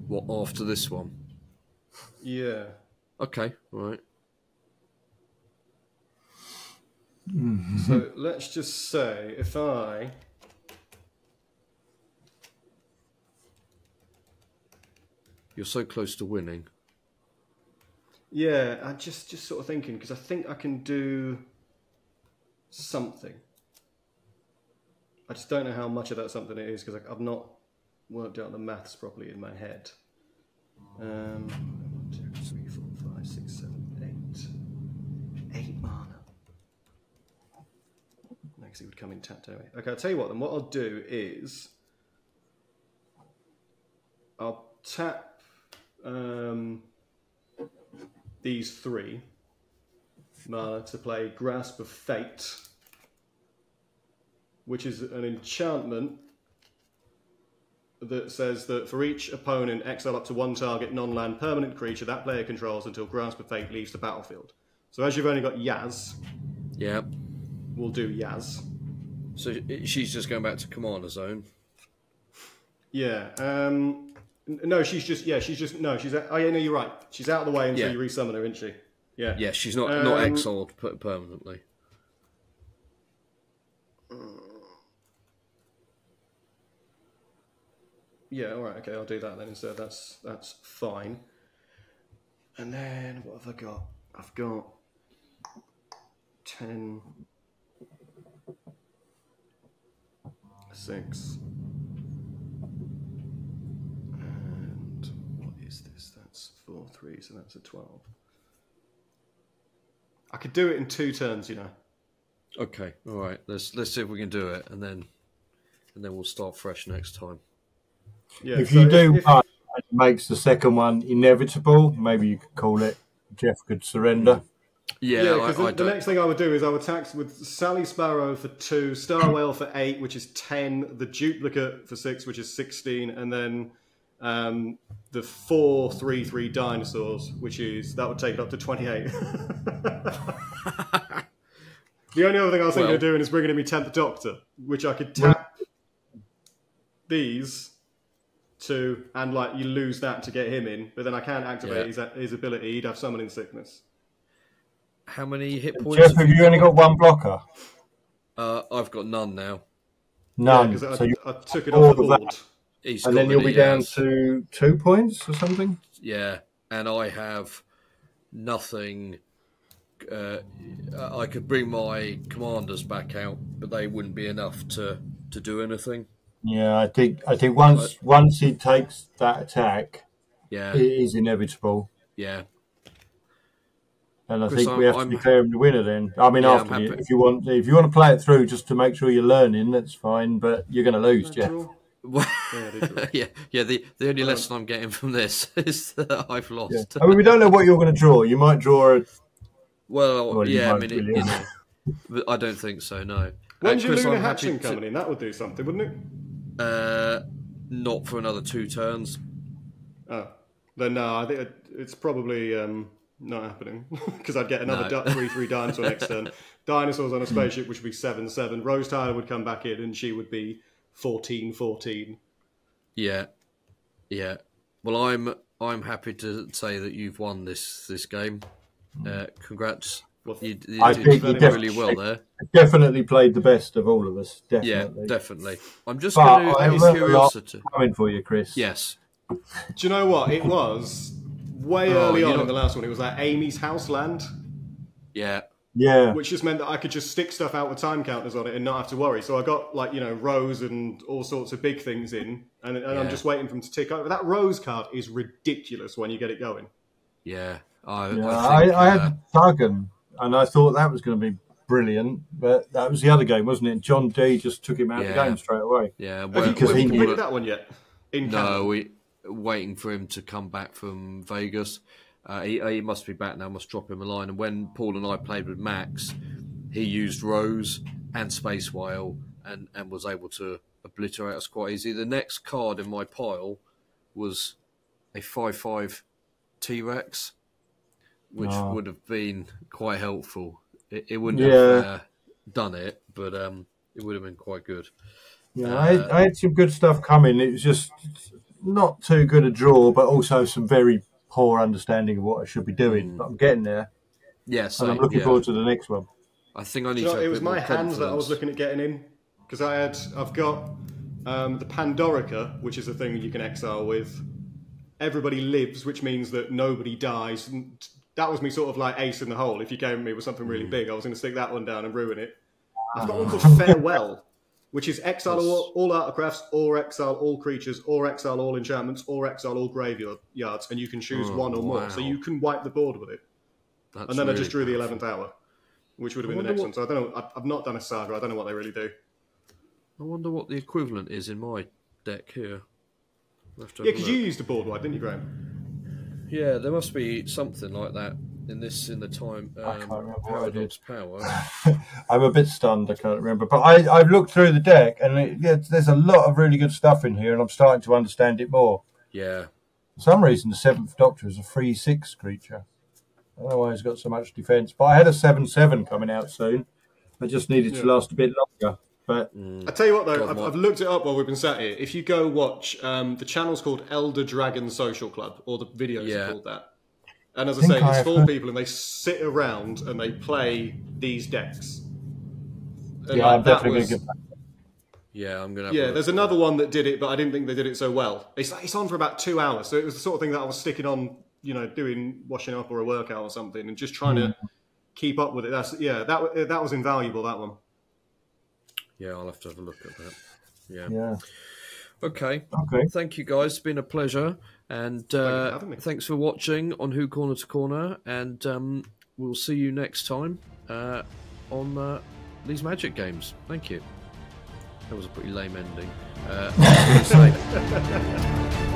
What, after this one? Yeah. Okay, right. So let's just say if I... You're so close to winning. Yeah, I just sort of thinking, because I think I can do something. I just don't know how much of that something it is, because I've not worked out the maths properly in my head. 1, 2, 3, 4, 5, 6, 7, 8. 8 mana. Next it would come in tapped anyway. Okay, I'll tell you what then. What I'll do is I'll tap these 3 mana to play Grasp of Fate, which is an enchantment that says that for each opponent, exile up to 1 target non-land permanent creature that player controls until Grasp of Fate leaves the battlefield. So as you've only got Yaz, Yeah. we'll do Yaz. So she's just going back to Commander Zone. Yeah. No, she's just. Oh, yeah, no, you're right. She's out of the way until you resummon her, isn't she? Yeah. Yeah, she's not exiled permanently. Yeah, all right, okay, I'll do that then instead. That's fine. And then what have I got? I've got 10, 6, and what is this? That's 4, 3, so that's a 12. I could do it in 2 turns, you know. Okay, all right. Let's see if we can do it, and then we'll start fresh next time. Yeah, if you do one, it makes the second one inevitable. Maybe you could call it Geoff could surrender. Yeah, because the next thing I would do is I would tax with Sally Sparrow for 2, Star Whale for 8, which is 10, the duplicate for 6, which is 16, and then the 4/3/3 dinosaurs, that would take it up to 28. The only other thing I was thinking of doing is bringing in my 10th Doctor, which I could tap these 2, and you lose that to get him in, but then I can't activate his ability. He'd have summoning sickness. How many hit points? Geoff, have you only got 1 blocker? I've got none now. None. Yeah, so I took it off the board. And then you'll be down to 2 points or something? Yeah, and I have nothing. I could bring my commanders back out, but they wouldn't be enough to do anything. Yeah, I think once he takes that attack, it is inevitable. Yeah. And I think we have to declare him the winner then. I mean, if you want to play it through just to make sure you're learning, that's fine. But you're going to lose, Geoff. Yeah. The only lesson I'm getting from this is that I've lost. Yeah. I mean, we don't know what you're going to draw. You might draw a. Well, yeah. I mean, but I don't think so. No. When's your Lunar Hatching coming in? That would do something, wouldn't it? Not for another 2 turns. Oh, then no. I think it's probably not happening because I'd get another 3/3 dinosaur next turn. Dinosaurs on a spaceship, which would be 7/7. Rose Tyler would come back in, and she would be 14/14. Yeah. Well, I'm happy to say that you've won this game. Congrats. You did really well there. Definitely played the best of all of us. Definitely. Yeah, definitely. I'm just going to out of curiosity. Coming for you, Kris. Yes. Do you know what? It was way early on in the last one. It was like Amy's Houseland. Yeah. Yeah. Which just meant that I could just stick stuff out with time counters on it and not have to worry. So I got Rose and all sorts of big things in, and I'm just waiting for them to tick over. That Rose card is ridiculous when you get it going. Yeah. I had Targan, and I thought that was going to be brilliant, but that was the other game, wasn't it? And John D just took him out of the game straight away. Yeah, have you completed that one yet? No, we're waiting for him to come back from Vegas. He must be back now. Must drop him a line. And when Paul and I played with Max, he used Rose and Space Whale and was able to obliterate us quite easy. The next card in my pile was a 5/5 T-Rex, which would have been quite helpful. It wouldn't have done it, but it would have been quite good. Yeah, I had some good stuff coming. It was just not too good a draw, but also some very poor understanding of what I should be doing. But I'm getting there. Yes, and I'm looking forward to the next one. I think I need to. It was my hands that I was looking at getting in because I've got the Pandorica, which is a thing you can exile with. Everybody lives, which means that nobody dies. And that was me sort of like ace in the hole. If you came at me with something really big, I was going to stick that one down and ruin it. I've got one called Farewell, which is exile all artefacts, or exile all creatures, or exile all enchantments, or exile all graveyards, and you can choose one or more. So you can wipe the board with it. That's and then really I just drew powerful. the 11th hour, which would have been the next one. So I don't know. I've not done a saga. I don't know what they really do. I wonder what the equivalent is in my deck here. Yeah, because you used a board wipe, didn't you, Graham? Yeah, there must be something like that in the time. I can't remember what I did. Power. I'm a bit stunned. I can't remember, but I've looked through the deck, and there's a lot of really good stuff in here, and I'm starting to understand it more. Yeah. For some reason, the 7th Doctor is a 3/6 creature. I don't know why he's got so much defense, but I had a 7/7 coming out soon. I just needed to last a bit longer. But I tell you what, though, I've looked it up while we've been sat here. If you go watch, the channel's called Elder Dragon Social Club, or the videos are called that. And as I say, it's 4 people, and they sit around and they play these decks. And I'm definitely going to get back. Yeah, I'm going to. Yeah, there's another one that did it, but I didn't think they did it so well. It's on for about 2 hours, so it was the sort of thing that I was sticking on, doing washing up or a workout or something, and just trying to keep up with it. That was invaluable. That one. Yeah, I'll have to have a look at that. Yeah. Okay. Thank you, guys. It's been a pleasure. And thanks for watching on Who Corner to Corner. And we'll see you next time on these Magic games. Thank you. That was a pretty lame ending. I was going to say...